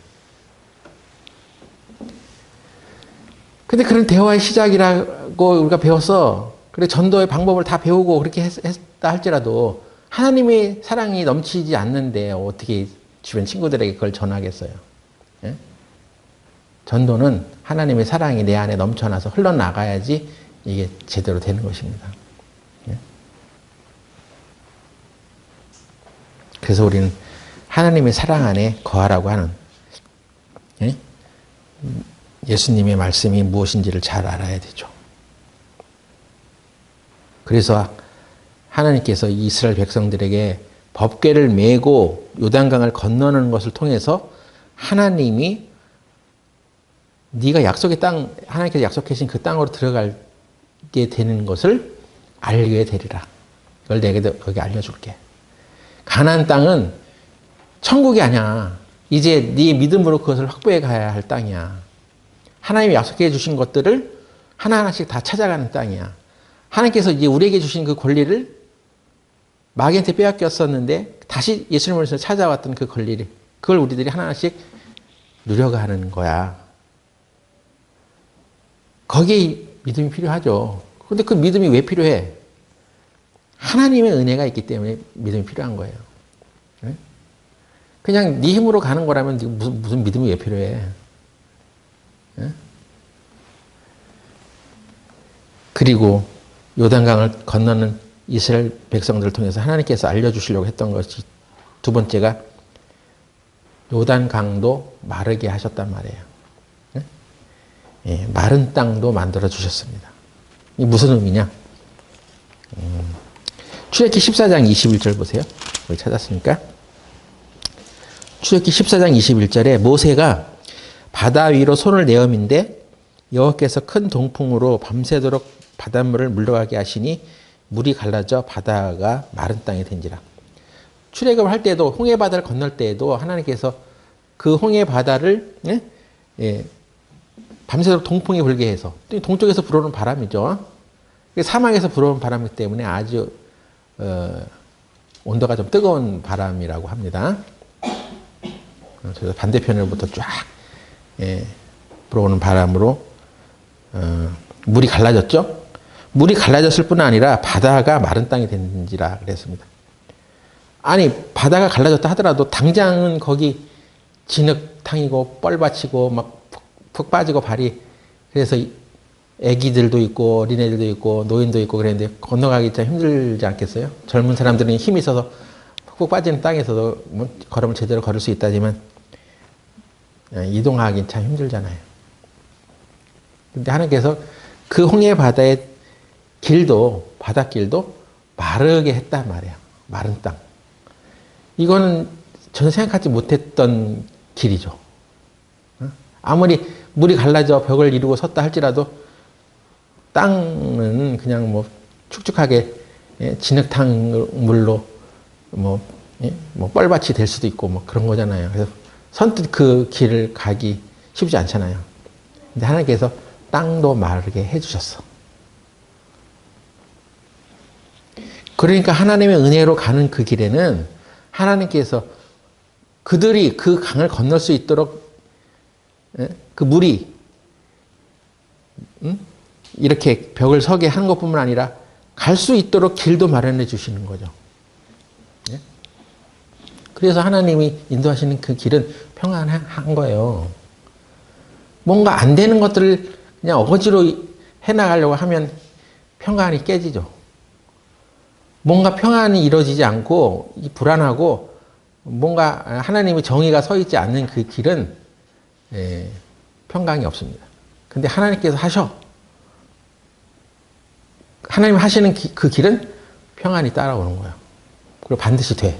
근데 그런 대화의 시작이라고 우리가 배웠어. 그래 전도의 방법을 다 배우고 그렇게 했다 할지라도 하나님의 사랑이 넘치지 않는데 어떻게 주변 친구들에게 그걸 전하겠어요? 예? 전도는 하나님의 사랑이 내 안에 넘쳐나서 흘러나가야지 이게 제대로 되는 것입니다. 예? 그래서 우리는 하나님의 사랑 안에 거하라고 하는 예수님의 말씀이 무엇인지를 잘 알아야 되죠. 그래서 하나님께서 이스라엘 백성들에게 법궤를 메고 요단강을 건너는 것을 통해서 하나님이 네가 약속의 땅, 하나님께서 약속하신 그 땅으로 들어가게 되는 것을 알게 되리라. 이걸 내게 여기 알려줄게. 가나안 땅은 천국이 아니야. 이제 네 믿음으로 그것을 확보해 가야 할 땅이야. 하나님이 약속해 주신 것들을 하나하나씩 다 찾아가는 땅이야. 하나님께서 이제 우리에게 주신 그 권리를 마귀한테 빼앗겼었는데 다시 예수님을 찾아왔던 그 권리, 그걸 우리들이 하나씩 누려가는 거야. 거기에 믿음이 필요하죠. 근데 그 믿음이 왜 필요해? 하나님의 은혜가 있기 때문에 믿음이 필요한 거예요. 그냥 네 힘으로 가는 거라면 무슨 믿음이 왜 필요해? 그리고 요단강을 건너는 이스라엘 백성들을 통해서 하나님께서 알려주시려고 했던 것이 두 번째가 요단강도 마르게 하셨단 말이에요. 예, 마른 땅도 만들어 주셨습니다. 이게 무슨 의미냐? 출애굽기 14장 21절 보세요. 거기 찾았습니까? 출애굽기 14장 21절에 모세가 바다 위로 손을 내어민데 여호와께서 큰 동풍으로 밤새도록 바닷물을 물러가게 하시니 물이 갈라져 바다가 마른 땅이 된지라. 출애굽을 할 때도 홍해 바다를 건널 때에도 하나님께서 그 홍해 바다를 밤새도록 동풍이 불게 해서 동쪽에서 불어오는 바람이죠. 사막에서 불어오는 바람이기 때문에 아주 온도가 좀 뜨거운 바람이라고 합니다. 그래서 반대편으로부터 쫙 불어오는 바람으로 물이 갈라졌죠. 물이 갈라졌을 뿐 아니라 바다가 마른 땅이 된지라 그랬습니다. 아니 바다가 갈라졌다 하더라도 당장은 거기 진흙탕이고 뻘받치고 막 푹 빠지고 발이, 그래서 애기들도 있고 어린애들도 있고 노인도 있고 그랬는데 건너가기 참 힘들지 않겠어요? 젊은 사람들은 힘이 있어서 푹 빠지는 땅에서도 걸음을 제대로 걸을 수 있다지만 이동하기 참 힘들잖아요. 근데 하나님께서 그 홍해 바다의 길도, 바닷길도 마르게 했단 말이에요. 마른 땅. 이거는 전혀 생각하지 못했던 길이죠. 아무리 물이 갈라져 벽을 이루고 섰다 할지라도 땅은 그냥 뭐 축축하게 진흙탕 물로 뭐 뻘밭이 될 수도 있고 뭐 그런 거잖아요. 그래서 선뜻 그 길을 가기 쉽지 않잖아요. 근데 하나님께서 땅도 마르게 해주셨어. 그러니까 하나님의 은혜로 가는 그 길에는 하나님께서 그들이 그 강을 건널 수 있도록 그 물이 이렇게 벽을 서게 하는 것뿐만 아니라 갈 수 있도록 길도 마련해 주시는 거죠. 그래서 하나님이 인도하시는 그 길은 평안한 거예요. 뭔가 안 되는 것들을 그냥 어거지로 해나가려고 하면 평안이 깨지죠. 뭔가 평안이 이루어지지 않고 불안하고 뭔가 하나님의 정의가 서 있지 않는 그 길은 평강이 없습니다. 근데 하나님께서 하나님 하시는 그 길은 평안이 따라오는 거예요. 그리고 반드시 돼.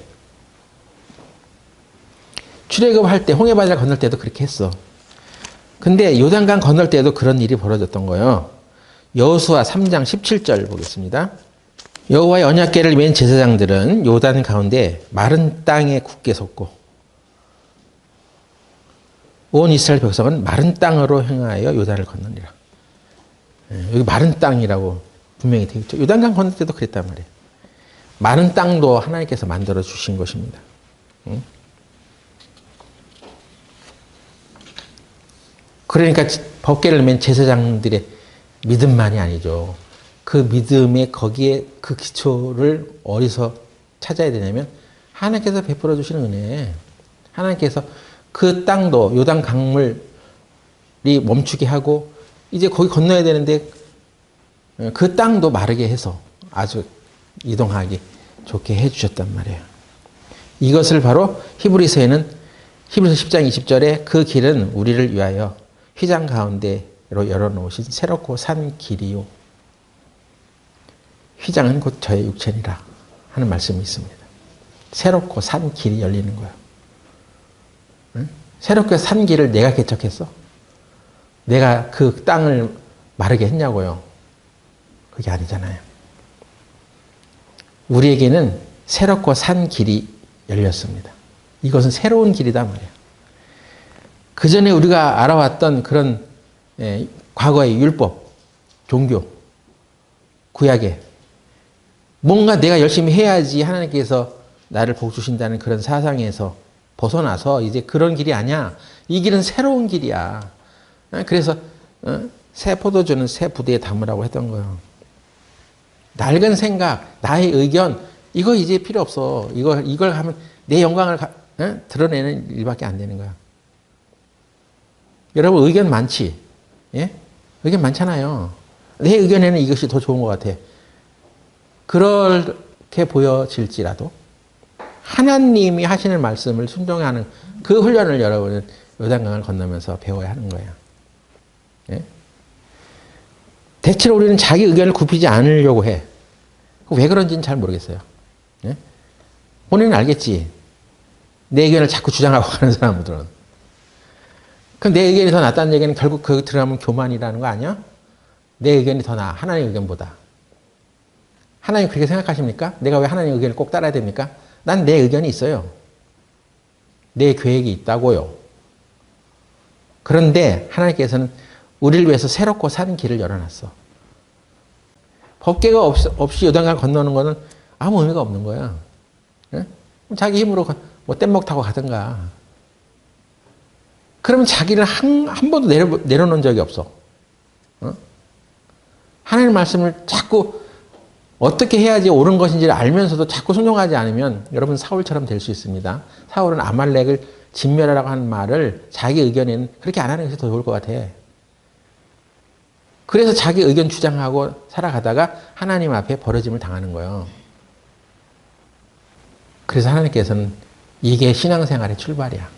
출애굽할 때 홍해 바다를 건널 때도 그렇게 했어. 근데 요단강 건널 때도 그런 일이 벌어졌던 거예요. 여호수아 3장 17절 보겠습니다. 여호와의 언약궤를 맨 제사장들은 요단 가운데 마른 땅에 굳게 섰고 온 이스라엘 백성은 마른 땅으로 행하여 요단을 건너니라. 여기 마른 땅이라고 분명히 되어 있죠. 요단강 건널 때도 그랬단 말이에요. 마른 땅도 하나님께서 만들어 주신 것입니다. 그러니까 법궤를 맨 제사장들의 믿음만이 아니죠. 그 믿음의 거기에 그 기초를 어디서 찾아야 되냐면 하나님께서 베풀어 주시는 은혜. 하나님께서 그 땅도 요단 강물이 멈추게 하고 이제 거기 건너야 되는데 그 땅도 마르게 해서 아주 이동하기 좋게 해주셨단 말이에요. 이것을 바로 히브리서에는 히브리서 10장 20절에 그 길은 우리를 위하여 휘장 가운데로 열어놓으신 새롭고 산 길이요. 휘장은 곧 저의 육체니라 하는 말씀이 있습니다. 새롭고 산 길이 열리는 거예요. 응? 새롭게 산 길을 내가 개척했어? 내가 그 땅을 마르게 했냐고요? 그게 아니잖아요. 우리에게는 새롭고 산 길이 열렸습니다. 이것은 새로운 길이다 말이에요. 그 전에 우리가 알아왔던 그런 과거의 율법, 종교, 구약의 뭔가 내가 열심히 해야지 하나님께서 나를 복 주신다는 그런 사상에서 벗어나서 이제 그런 길이 아니야. 이 길은 새로운 길이야. 그래서 새 포도주는 새 부대에 담으라고 했던 거예요. 낡은 생각, 나의 의견, 이거 이제 필요 없어. 이걸 하면 내 영광을 드러내는 일밖에 안 되는 거야. 여러분 의견 많지? 예? 의견 많잖아요. 내 의견에는 이것이 더 좋은 것 같아. 그렇게 보여질지라도 하나님이 하시는 말씀을 순종하는 그 훈련을 여러분은 요단강을 건너면서 배워야 하는 거예요. 예? 대체로 우리는 자기 의견을 굽히지 않으려고 해. 왜 그런지는 잘 모르겠어요. 예? 본인은 알겠지. 내 의견을 자꾸 주장하고 가는 사람들은. 그럼 내 의견이 더 낫다는 얘기는 결국 그 들어가면 교만이라는 거 아니야? 내 의견이 더 나아. 하나님의 의견보다. 하나님 그렇게 생각하십니까? 내가 왜 하나님의 의견을 꼭 따라야 됩니까? 난 내 의견이 있어요. 내 계획이 있다고요. 그런데 하나님께서는 우리를 위해서 새롭고 산 길을 열어놨어. 법궤가 없이 요단강을 건너는 거는 아무 의미가 없는 거야. 예? 자기 힘으로 뭐 뗏목 타고 가든가. 그러면 자기를 한 번도 내려놓은 적이 없어. 하나님의 말씀을 자꾸 어떻게 해야지 옳은 것인지를 알면서도 자꾸 순종하지 않으면 여러분 사울처럼 될 수 있습니다. 사울은 아말렉을 진멸하라고 하는 말을 자기 의견에는 그렇게 안 하는 것이 더 좋을 것 같아. 그래서 자기 의견 주장하고 살아가다가 하나님 앞에 버려짐을 당하는 거예요. 그래서 하나님께서는 이게 신앙생활의 출발이야.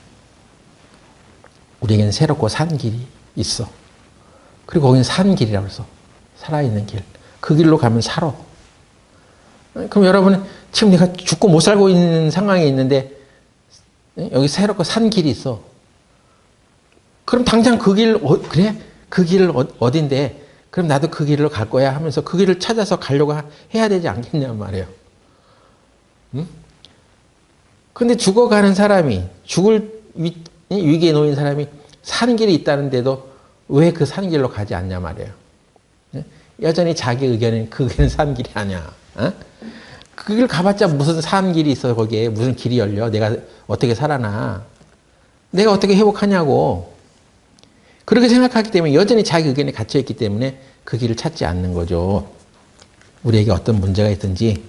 우리에게는 새롭고 산 길이 있어. 그리고 거기는 산 길이라고 해서 살아있는 길. 그 길로 가면 살아. 그럼 여러분 지금 내가 죽고 못 살고 있는 상황에 있는데 여기 새롭고 산 길이 있어. 그럼 당장 그 길, 그래? 그 길을 어딘데? 그럼 나도 그 길로 갈 거야 하면서 그 길을 찾아서 가려고 해야 되지 않겠냐는 말이에요. 응? 근데 죽어가는 사람이, 죽을 위기에 놓인 사람이 산 길이 있다는데도 왜 그 산 길로 가지 않냐 말이에요. 여전히 자기 의견은 그 길은 산 길이 아니야. 어? 그 길 가봤자 무슨 산 길이 있어 거기에. 무슨 길이 열려. 내가 어떻게 살아나. 내가 어떻게 회복하냐고. 그렇게 생각하기 때문에 여전히 자기 의견에 갇혀있기 때문에 그 길을 찾지 않는 거죠. 우리에게 어떤 문제가 있든지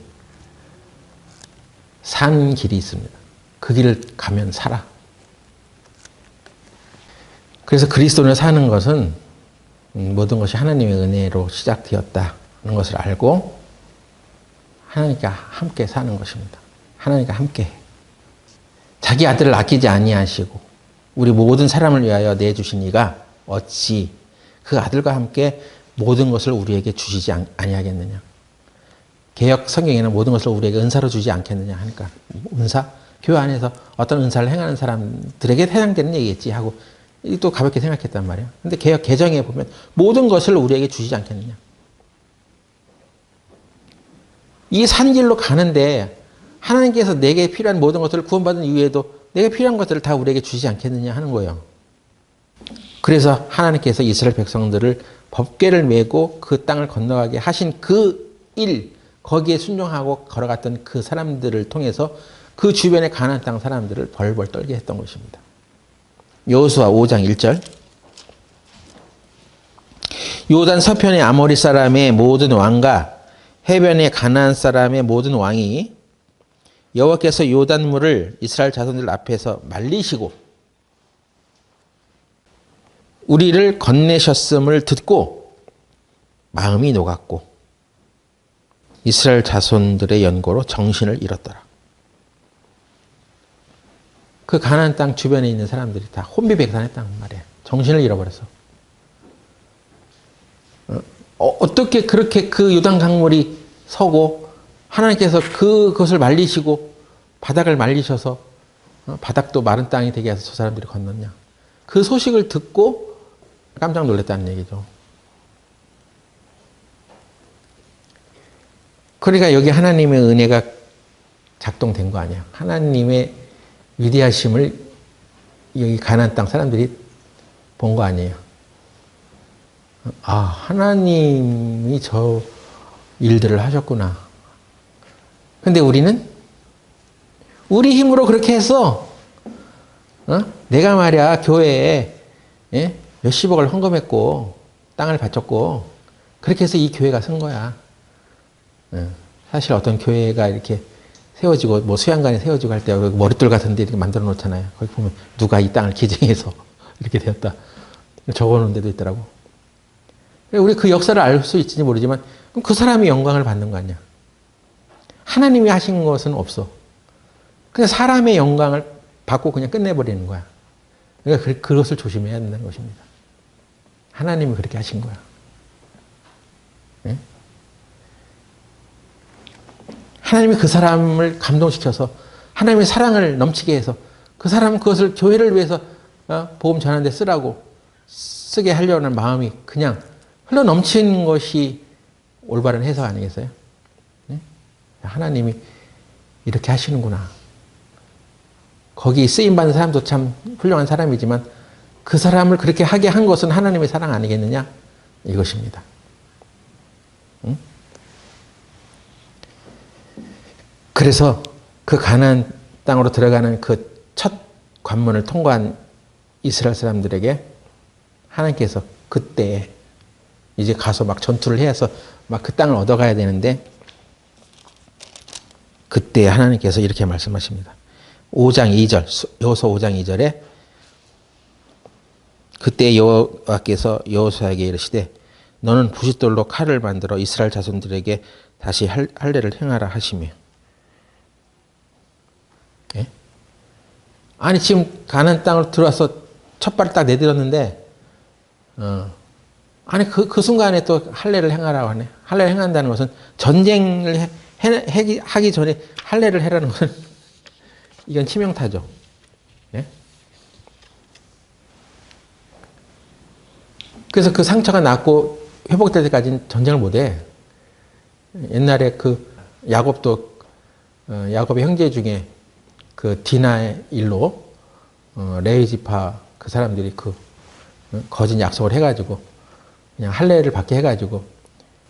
산 길이 있습니다. 그 길을 가면 살아. 그래서 그리스도인을 사는 것은 모든 것이 하나님의 은혜로 시작되었다는 것을 알고 하나님과 함께 사는 것입니다. 하나님과 함께. 자기 아들을 아끼지 아니하시고 우리 모든 사람을 위하여 내주신 이가 어찌 그 아들과 함께 모든 것을 우리에게 주시지 아니하겠느냐. 개역 성경에는 모든 것을 우리에게 은사로 주지 않겠느냐 하니까 은사? 교회 안에서 어떤 은사를 행하는 사람들에게 해당되는 얘기겠지 하고 또 가볍게 생각했단 말이에요. 근데 개역 개정에 보면 모든 것을 우리에게 주시지 않겠느냐. 이 산길로 가는데 하나님께서 내게 필요한 모든 것들을 구원받은 이후에도 내게 필요한 것들을 다 우리에게 주시지 않겠느냐 하는 거예요. 그래서 하나님께서 이스라엘 백성들을 법궤를 메고 그 땅을 건너가게 하신 그 일, 거기에 순종하고 걸어갔던 그 사람들을 통해서 그 주변의 가나안 땅 사람들을 벌벌 떨게 했던 것입니다. 여호수아 5장 1절. 요단 서편의 아모리 사람의 모든 왕과 해변의 가나안 사람의 모든 왕이 여호와께서 요단물을 이스라엘 자손들 앞에서 말리시고 우리를 건네셨음을 듣고 마음이 녹았고 이스라엘 자손들의 연고로 정신을 잃었더라. 그 가나안 땅 주변에 있는 사람들이 다 혼비백산했단 말이에요. 정신을 잃어버렸어. 어떻게 그렇게 그 요단 강물이 서고 하나님께서 그것을 말리시고 바닥을 말리셔서 바닥도 마른 땅이 되게 해서 저 사람들이 건넜냐. 그 소식을 듣고 깜짝 놀랐다는 얘기죠. 그러니까 여기 하나님의 은혜가 작동된 거 아니야. 하나님의 위대하심을 여기 가나안 땅 사람들이 본 거 아니에요. 아, 하나님이 저 일들을 하셨구나. 근데 우리는 우리 힘으로 그렇게 했어. 내가 말이야 교회에 몇십억을 헌금했고 땅을 바쳤고 그렇게 해서 이 교회가 선 거야. 사실 어떤 교회가 이렇게 세워지고 뭐 수양관이 세워지고 할 때 머릿돌 같은 데 이렇게 만들어 놓잖아요. 거기 보면 누가 이 땅을 기증해서 이렇게 되었다 적어 놓은 데도 있더라고. 우리 그 역사를 알 수 있을지 모르지만 그럼 그 사람이 영광을 받는 거 아니야. 하나님이 하신 것은 없어. 그냥 사람의 영광을 받고 그냥 끝내버리는 거야. 그러니까 그것을 조심해야 된다는 것입니다. 하나님이 그렇게 하신 거야. 네? 하나님이 그 사람을 감동시켜서 하나님의 사랑을 넘치게 해서 그 사람은 그것을 교회를 위해서 복음 전하는 데 쓰라고 쓰게 하려는 마음이 그냥 흘러 넘치는 것이 올바른 해석 아니겠어요? 네? 하나님이 이렇게 하시는구나. 거기 쓰임받는 사람도 참 훌륭한 사람이지만 그 사람을 그렇게 하게 한 것은 하나님의 사랑 아니겠느냐? 이것입니다. 응? 그래서 그 가나안 땅으로 들어가는 그 첫 관문을 통과한 이스라엘 사람들에게 하나님께서 그때 이제 가서 막 전투를 해서 막 그 땅을 얻어가야 되는데 그때 하나님께서 이렇게 말씀하십니다. 5장 2절, 여호수아 5장 2절에 그때 여호와께서 여호수아에게 이르시되 너는 부싯돌로 칼을 만들어 이스라엘 자손들에게 다시 할례를 행하라 하시며. 예? 아니 지금 가나안 땅으로 들어와서 첫 발을 딱 내딛었는데 아니 그 순간에 또 할례를 행하라고 하네. 할례를 행한다는 것은 전쟁을 하기 전에 할례를 해라는 것은 이건 치명타죠. 예? 그래서 그 상처가 낫고 회복될 때까지는 전쟁을 못해. 옛날에 그 야곱도 야곱의 형제 중에 그 디나의 일로 레위 지파 그 사람들이 그 거짓 약속을 해가지고 그냥 할례를 받게 해가지고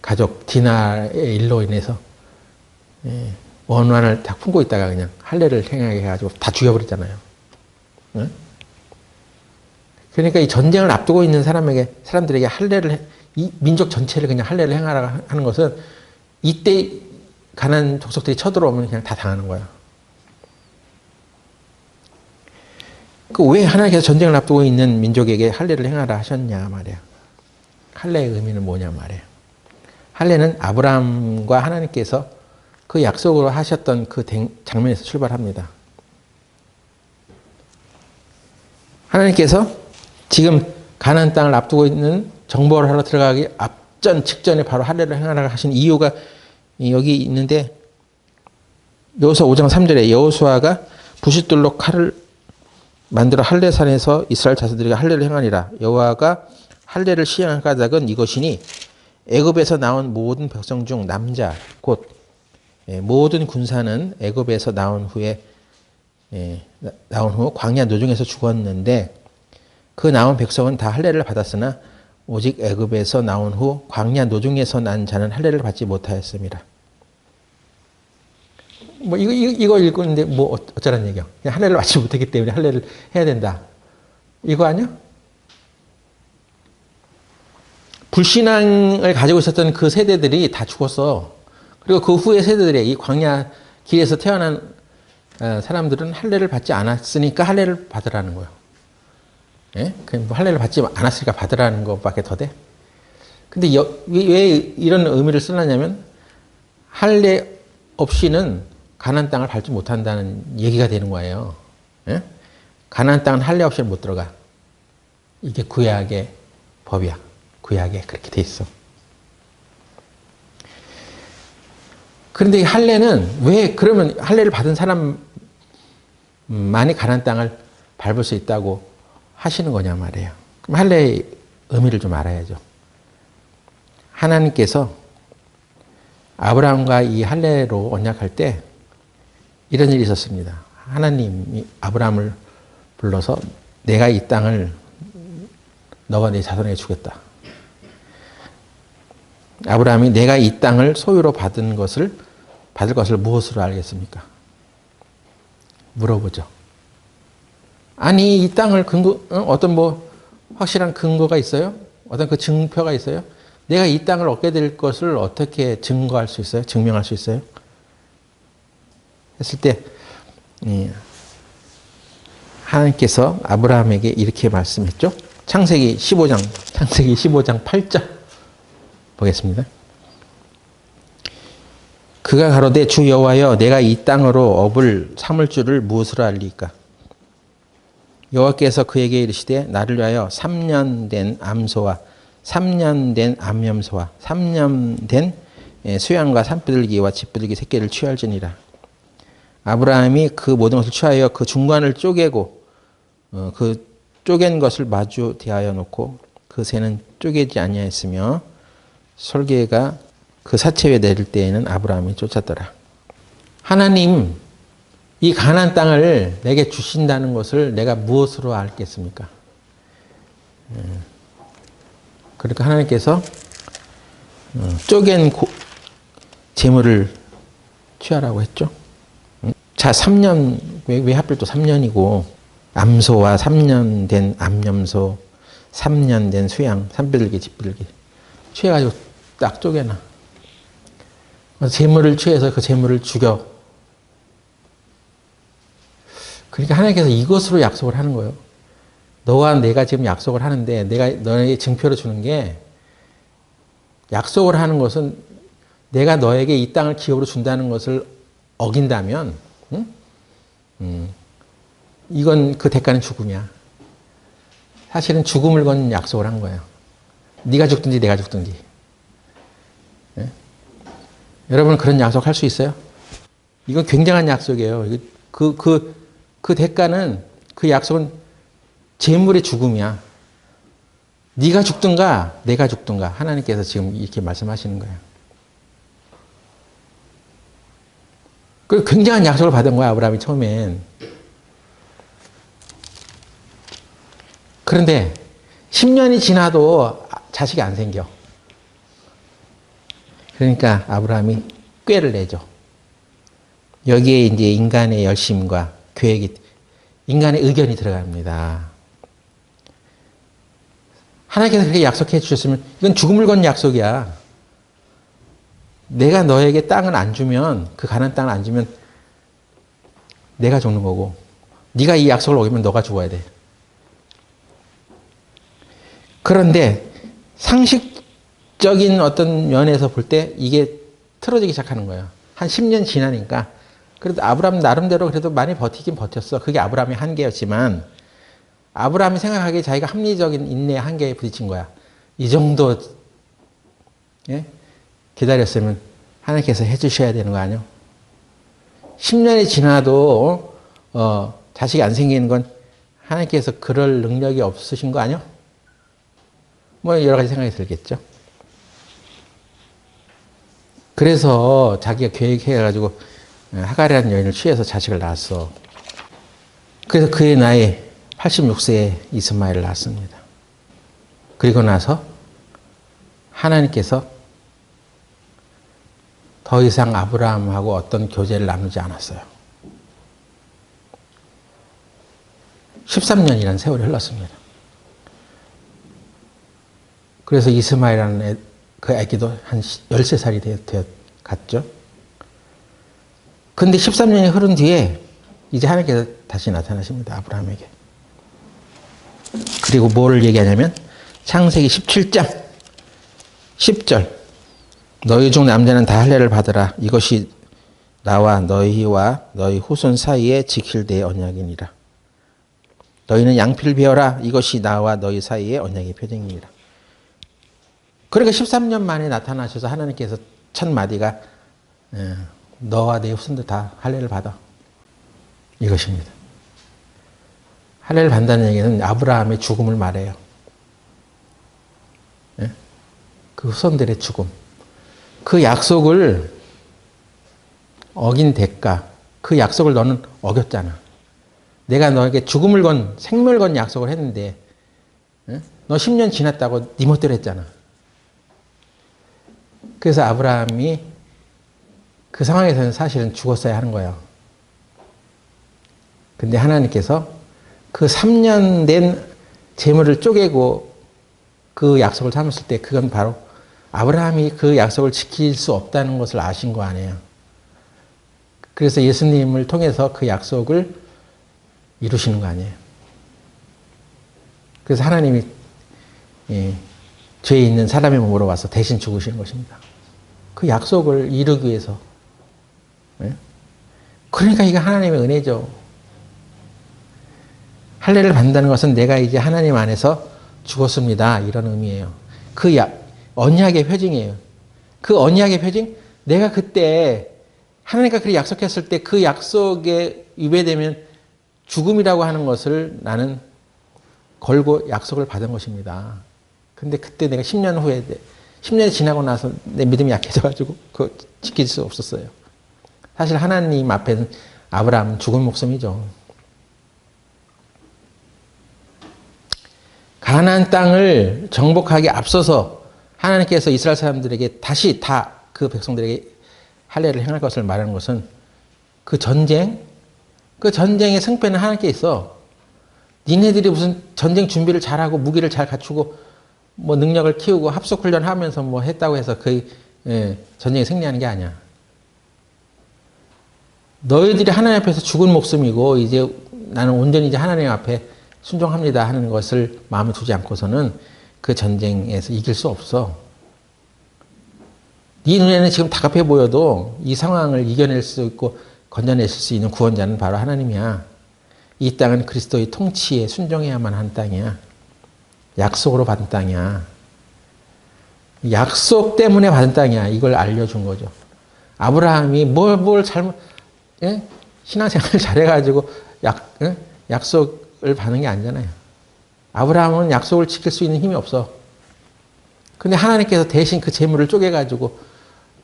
가족 디나의 일로 인해서 원한을 다 품고 있다가 그냥 할례를 행하게 해가지고 다 죽여버렸잖아요. 응? 그러니까 이 전쟁을 앞두고 있는 사람들에게 할례를 이 민족 전체를 그냥 할례를 행하라 하는 것은 이때 가나안 족속들이 쳐들어오면 그냥 다 당하는 거야. 그 왜 하나님께서 전쟁을 앞두고 있는 민족에게 할례를 행하라 하셨냐 말이야. 할례의 의미는 뭐냐 말이야. 할례는 아브라함과 하나님께서 그 약속으로 하셨던 그 장면에서 출발합니다. 하나님께서 지금 가나안 땅을 앞두고 있는 정복을 하러 들어가기 직전에 바로 할례를 행하라 하신 이유가 여기 있는데 여호수아 5장 3절에 여호수아가 부싯돌로 칼을 만들어 할례산에서 이스라엘 자손들에게 할례를 행하니라. 여호와가 할례를 시행한 까닭은 이것이니 애굽에서 나온 모든 백성 중 남자 곧 모든 군사는 애굽에서 나온 후 광야 노중에서 죽었는데 그 나온 백성은 다 할례를 받았으나 오직 애굽에서 나온 후 광야 노중에서 난 자는 할례를 받지 못하였습니다. 뭐 이거 읽었는데 뭐 어쩌란 얘기야? 그냥 할례를 받지 못했기 때문에 할례를 해야 된다. 이거 아니야? 불신앙을 가지고 있었던 그 세대들이 다 죽었어. 그리고 그 후의 세대들의 이 광야 길에서 태어난 사람들은 할례를 받지 않았으니까 할례를 받으라는 거예요. 예? 그냥 뭐 할례를 받지 않았으니까 받으라는 것밖에 더 돼? 근데 왜 이런 의미를 쓰느냐면 할례 없이는 가나안 땅을 밟지 못한다는 얘기가 되는 거예요. 예? 가나안 땅은 할례 없이는 못 들어가. 이게 구약의 법이야. 구약에 그렇게 돼 있어. 그런데 이 할례는 왜 그러면 할례를 받은 사람만이 가나안 땅을 밟을 수 있다고 하시는 거냐 말이에요. 그럼 할례의 의미를 좀 알아야죠. 하나님께서 아브라함과 이 할례로 언약할 때 이런 일이 있었습니다. 하나님이 아브라함을 불러서 내가 이 땅을 너가 네 자손에게 주겠다. 아브라함이 내가 이 땅을 소유로 받은 것을 받을 것을 무엇으로 알겠습니까? 물어보죠. 아니, 이 땅을 어떤 확실한 근거가 있어요? 어떤 그 증표가 있어요? 내가 이 땅을 얻게 될 것을 어떻게 증거할 수 있어요? 증명할 수 있어요? 했을 때, 하나님께서 아브라함에게 이렇게 말씀했죠. 창세기 15장 8절 보겠습니다. 그가 가로되 주 여호와여 내가 이 땅으로 업을 삼을 줄을 무엇으로 알리까? 여호와께서 그에게 이르시되 나를 위하여 3년 된 암소와 3년 된 암염소와 3년 된 수양과 산비둘기와 쥐비둘기 새끼를 취할지니라. 아브라함이 그 모든 것을 취하여 그 중간을 쪼개고 그 쪼갠 것을 마주 대하여 놓고 그 새는 쪼개지 아니하였으며 솔개가 그 사체 위에 내릴 때에는 아브라함이 쫓았더라. 하나님 이 가나안 땅을 내게 주신다는 것을 내가 무엇으로 알겠습니까? 그러니까 하나님께서 쪼갠 재물을 취하라고 했죠. 자, 3년, 왜 하필 또 3년이고, 암소와 3년 된 암염소, 3년 된 수양, 산비둘기, 쥐비둘기. 취해가지고 딱 쪼개놔. 재물을 취해서 그 재물을 죽여. 그러니까 하나님께서 이것으로 약속을 하는 거예요. 너와 내가 지금 약속을 하는데, 내가 너에게 증표를 주는 게, 약속을 하는 것은 내가 너에게 이 땅을 기업으로 준다는 것을 어긴다면, 이건 그 대가는 죽음이야. 사실은 죽음을 건 약속을 한 거예요. 네가 죽든지 내가 죽든지. 네? 여러분 그런 약속 할 수 있어요? 이건 굉장한 약속이에요. 그 대가는, 그 약속은 재물의 죽음이야. 네가 죽든가 내가 죽든가 하나님께서 지금 이렇게 말씀하시는 거예요. 그 굉장한 약속을 받은 거야, 아브라함이 처음엔. 그런데 10년이 지나도 자식이 안 생겨. 그러니까 아브라함이 꾀를 내죠. 여기에 이제 인간의 열심과 계획이, 인간의 의견이 들어갑니다. 하나님께서 그렇게 약속해 주셨으면 이건 죽음을 건 약속이야. 내가 너에게 땅을 안 주면, 그 가나안 땅을 안 주면 내가 죽는 거고, 네가 이 약속을 어기면 너가 죽어야 돼. 그런데 상식적인 어떤 면에서 볼 때 이게 틀어지기 시작하는 거예요. 한 10년 지나니까. 그래도 아브라함 나름대로 그래도 많이 버티긴 버텼어. 그게 아브라함의 한계였지만, 아브라함이 생각하기에 자기가 합리적인 인내의 한계에 부딪힌 거야. 이 정도, 예? 기다렸으면 하나님께서 해주셔야 되는 거 아니요? 10년이 지나도 자식이 안 생기는 건 하나님께서 그럴 능력이 없으신 거 아니요? 여러 가지 생각이 들겠죠. 그래서 자기가 계획해가지고 하갈이라는 여인을 취해서 자식을 낳았어. 그래서 그의 나이 86세에 이스마엘을 낳았습니다. 그리고 나서 하나님께서 더 이상 아브라함하고 어떤 교제를 나누지 않았어요. 13년이라는 세월이 흘렀습니다. 그래서 이스마엘이라는 그 아기도 한 13살이 갔죠. 근데 13년이 흐른 뒤에 이제 하나님께서 다시 나타나십니다. 아브라함에게. 그리고 뭐를 얘기하냐면 창세기 17장 10절 너희 중 남자는 다 할례를 받으라. 이것이 나와 너희와 너희 후손 사이에 지킬 내 언약이니라. 너희는 양피를 베어라. 이것이 나와 너희 사이에 언약의 표징이니라. 그러니까 13년 만에 나타나셔서 하나님께서 첫 마디가 너와 내 후손들 다 할례를 받아. 이것입니다. 할례를 받는다는 얘기는 아브라함의 죽음을 말해요. 그 후손들의 죽음. 그 약속을 어긴 대가, 그 약속을 너는 어겼잖아. 내가 너에게 죽음을 건, 생명을 건 약속을 했는데, 너 10년 지났다고 네 멋대로 했잖아. 그래서 아브라함이 그 상황에서는 사실은 죽었어야 하는 거예요. 근데 하나님께서 그 3년 된 재물을 쪼개고 그 약속을 삼았을 때 그건 바로 아브라함이 그 약속을 지킬 수 없다는 것을 아신 거 아니에요. 그래서 예수님을 통해서 그 약속을 이루시는 거 아니에요. 그래서 하나님이 죄에 있는 사람의 몸으로 와서 대신 죽으시는 것입니다. 그 약속을 이루기 위해서. 그러니까 이게 하나님의 은혜죠. 할례를 받는다는 것은 내가 이제 하나님 안에서 죽었습니다. 이런 의미예요. 그 언약의 표징이에요. 그 언약의 표징? 내가 그때 하나님과 그렇게 약속했을 때 그 약속에 위배되면 죽음이라고 하는 것을 나는 걸고 약속을 받은 것입니다. 근데 그때 내가 10년 후에, 10년이 지나고 나서 내 믿음이 약해져가지고 그거 지킬 수 없었어요. 사실 하나님 앞에는 아브라함은 죽은 목숨이죠. 가나안 땅을 정복하기 앞서서 하나님께서 이스라엘 사람들에게 다시 다 그 백성들에게 할례를 행할 것을 말하는 것은 그 전쟁의 승패는 하나님께 있어. 니네들이 무슨 전쟁 준비를 잘하고 무기를 잘 갖추고 뭐 능력을 키우고 합숙훈련 하면서 뭐 했다고 해서 그 전쟁에 승리하는 게 아니야. 너희들이 하나님 앞에서 죽은 목숨이고 이제 나는 온전히 이제 하나님 앞에 순종합니다 하는 것을 마음에 두지 않고서는 그 전쟁에서 이길 수 없어. 네 눈에는 지금 다급해 보여도 이 상황을 이겨낼 수 있고 건져낼 수 있는 구원자는 바로 하나님이야. 이 땅은 그리스도의 통치에 순종해야만 하는 땅이야. 약속으로 받은 땅이야. 약속 때문에 받은 땅이야. 이걸 알려준 거죠. 아브라함이 뭘 잘못, 신앙생활을 잘해가지고 약속을 받는 게 아니잖아요. 아브라함은 약속을 지킬 수 있는 힘이 없어. 근데 하나님께서 대신 그 재물을 쪼개가지고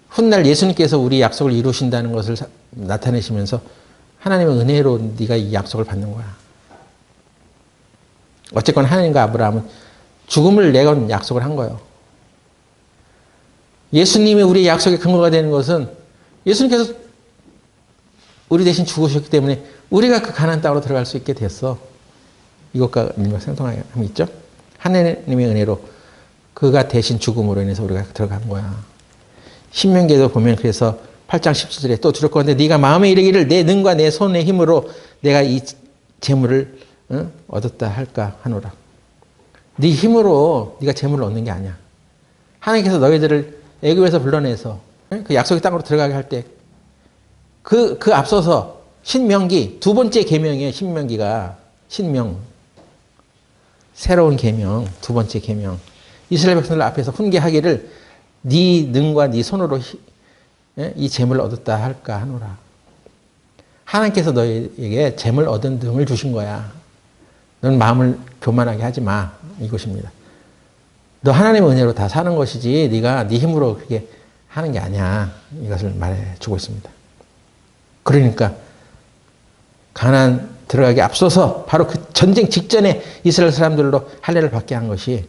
훗날 예수님께서 우리 약속을 이루신다는 것을 나타내시면서 하나님의 은혜로 네가 이 약속을 받는 거야. 어쨌건 하나님과 아브라함은 죽음을 내건 약속을 한 거예요. 예수님이 우리의 약속의 근거가 되는 것은 예수님께서 우리 대신 죽으셨기 때문에 우리가 그 가나안 땅으로 들어갈 수 있게 됐어. 이것과 일맥상통함이 있죠. 하나님의 은혜로 그가 대신 죽음으로 인해서 우리가 들어간 거야. 신명기에도 보면 그래서 8장 17절에 또 두렵고 한데 네가 마음에 이르기를 내 능과 내 손의 힘으로 내가 이 재물을 얻었다 할까 하노라. 네 힘으로 네가 재물을 얻는 게 아니야. 하나님께서 너희들을 애굽에서 불러내서 그 약속의 땅으로 들어가게 할 때 그 앞서서 신명기 두 번째 계명이에요. 신명 새로운 계명 두 번째 계명 이스라엘 백성들 앞에서 훈계하기를 네 능과 네 손으로 이 재물을 얻었다 할까 하노라. 하나님께서 너희에게 재물 얻은 등을 주신 거야. 넌 마음을 교만하게 하지 마. 이것입니다. 너 하나님의 은혜로 다 사는 것이지 네가 네 힘으로 그렇게 하는 게 아니야. 이것을 말해주고 있습니다. 그러니까 가나안 들어가기 앞서서 바로 그 전쟁 직전에 이스라엘 사람들로 할례를 받게 한 것이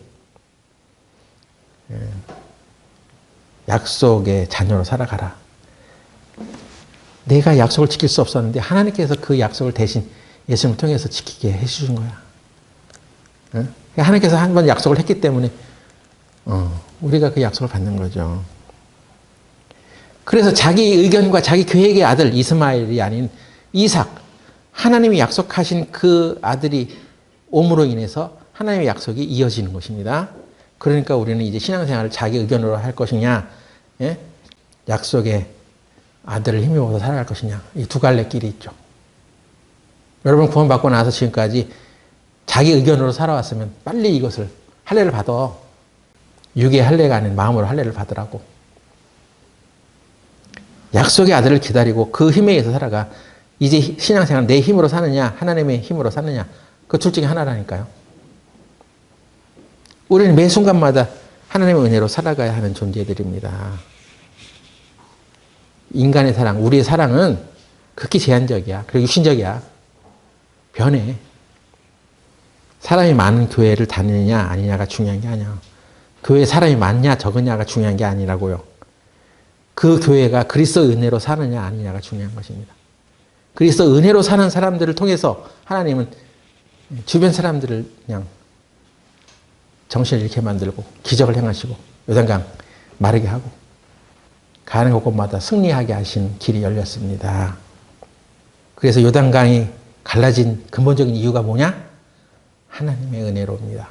약속의 자녀로 살아가라. 내가 약속을 지킬 수 없었는데 하나님께서 그 약속을 대신 예수님을 통해서 지키게 해주신 거야. 하나님께서 한 번 약속을 했기 때문에 우리가 그 약속을 받는 거죠. 그래서 자기 의견과 자기 계획의 아들 이스마엘이 아닌 이삭, 하나님이 약속하신 그 아들이 옴으로 인해서 하나님의 약속이 이어지는 것입니다. 그러니까 우리는 이제 신앙생활을 자기 의견으로 할 것이냐, 약속의 아들을 힘입어서 살아갈 것이냐, 이 두 갈래 길이 있죠. 여러분 구원받고 나서 지금까지 자기 의견으로 살아왔으면 빨리 이것을 할례를 받아. 육의 할례가 아닌 마음으로 할례를 받으라고. 약속의 아들을 기다리고 그 힘에 의해서 살아가. 이제 신앙생활 내 힘으로 사느냐 하나님의 힘으로 사느냐 그 둘 중에 하나라니까요. 우리는 매 순간마다 하나님의 은혜로 살아가야 하는 존재들입니다. 인간의 사랑, 우리의 사랑은 극히 제한적이야. 그리고 육신적이야. 변해. 사람이 많은 교회를 다니느냐 아니냐가 중요한 게 아니야. 교회에 사람이 많냐 적으냐가 중요한 게 아니라고요. 그 교회가 그리스도 은혜로 사느냐 아니냐가 중요한 것입니다. 그리스도 은혜로 사는 사람들을 통해서 하나님은 주변 사람들을 그냥 정신을 잃게 만들고 기적을 행하시고 요단강 마르게 하고 가는 곳곳마다 승리하게 하신 길이 열렸습니다. 그래서 요단강이 갈라진 근본적인 이유가 뭐냐? 하나님의 은혜로입니다.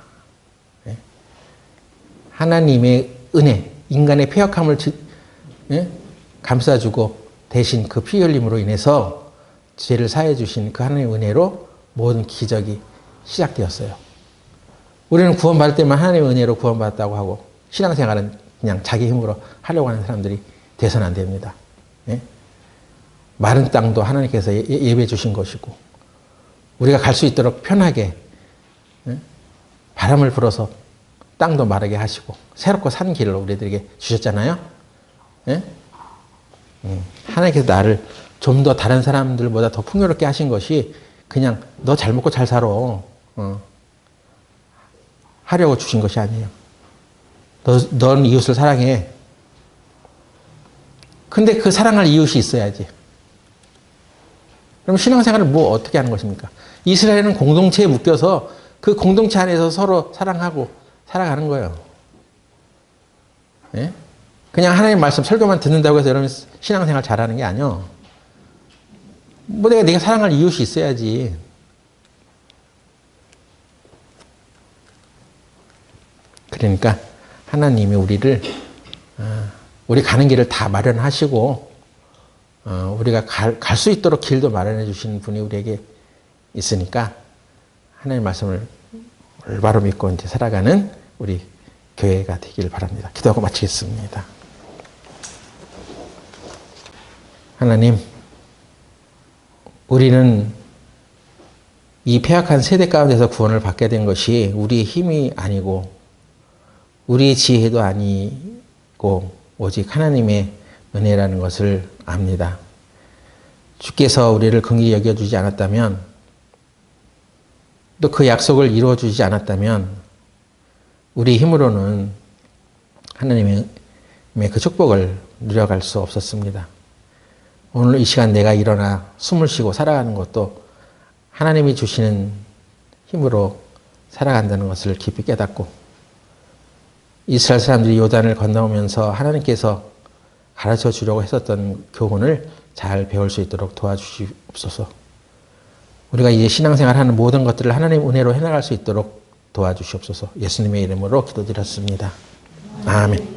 하나님의 은혜, 인간의 패역함을 감싸주고 대신 그 피 흘림으로 인해서 죄를 사해 주신 그 하나님의 은혜로 모든 기적이 시작되었어요. 우리는 구원받을 때만 하나님의 은혜로 구원받았다고 하고 신앙생활은 그냥 자기 힘으로 하려고 하는 사람들이 돼서는 안 됩니다. 마른 땅도 하나님께서 예배해 주신 것이고 우리가 갈 수 있도록 편하게 바람을 불어서 땅도 마르게 하시고 새롭고 산 길을 우리들에게 주셨잖아요. 하나님께서 나를 좀 더 다른 사람들보다 더 풍요롭게 하신 것이 그냥 너 잘 먹고 잘 살아 하려고 주신 것이 아니에요. 넌 이웃을 사랑해. 근데 그 사랑할 이웃이 있어야지. 그럼 신앙생활을 뭐 어떻게 하는 것입니까? 이스라엘은 공동체에 묶여서 그 공동체 안에서 서로 사랑하고 살아가는 거예요. 그냥 하나님 말씀 설교만 듣는다고 해서 여러분 신앙생활 잘하는 게 아니요. 뭐 내가 사랑할 이웃이 있어야지. 그러니까 하나님이 우리를 우리 가는 길을 다 마련하시고 우리가 갈 수 있도록 길도 마련해 주시는 분이 우리에게 있으니까 하나님의 말씀을 올바로 믿고 이제 살아가는 우리 교회가 되기를 바랍니다. 기도하고 마치겠습니다. 하나님, 우리는 이 패악한 세대 가운데서 구원을 받게 된 것이 우리의 힘이 아니고 우리의 지혜도 아니고 오직 하나님의 은혜라는 것을 압니다. 주께서 우리를 긍휼히 여겨주지 않았다면 또 그 약속을 이루어주지 않았다면 우리 힘으로는 하나님의 그 축복을 누려갈 수 없었습니다. 오늘 이 시간 내가 일어나 숨을 쉬고 살아가는 것도 하나님이 주시는 힘으로 살아간다는 것을 깊이 깨닫고 이스라엘 사람들이 요단을 건너오면서 하나님께서 가르쳐 주려고 했었던 교훈을 잘 배울 수 있도록 도와주시옵소서. 우리가 이제 신앙생활 하는 모든 것들을 하나님 은혜로 해나갈 수 있도록 도와주시옵소서. 예수님의 이름으로 기도드렸습니다. 아멘.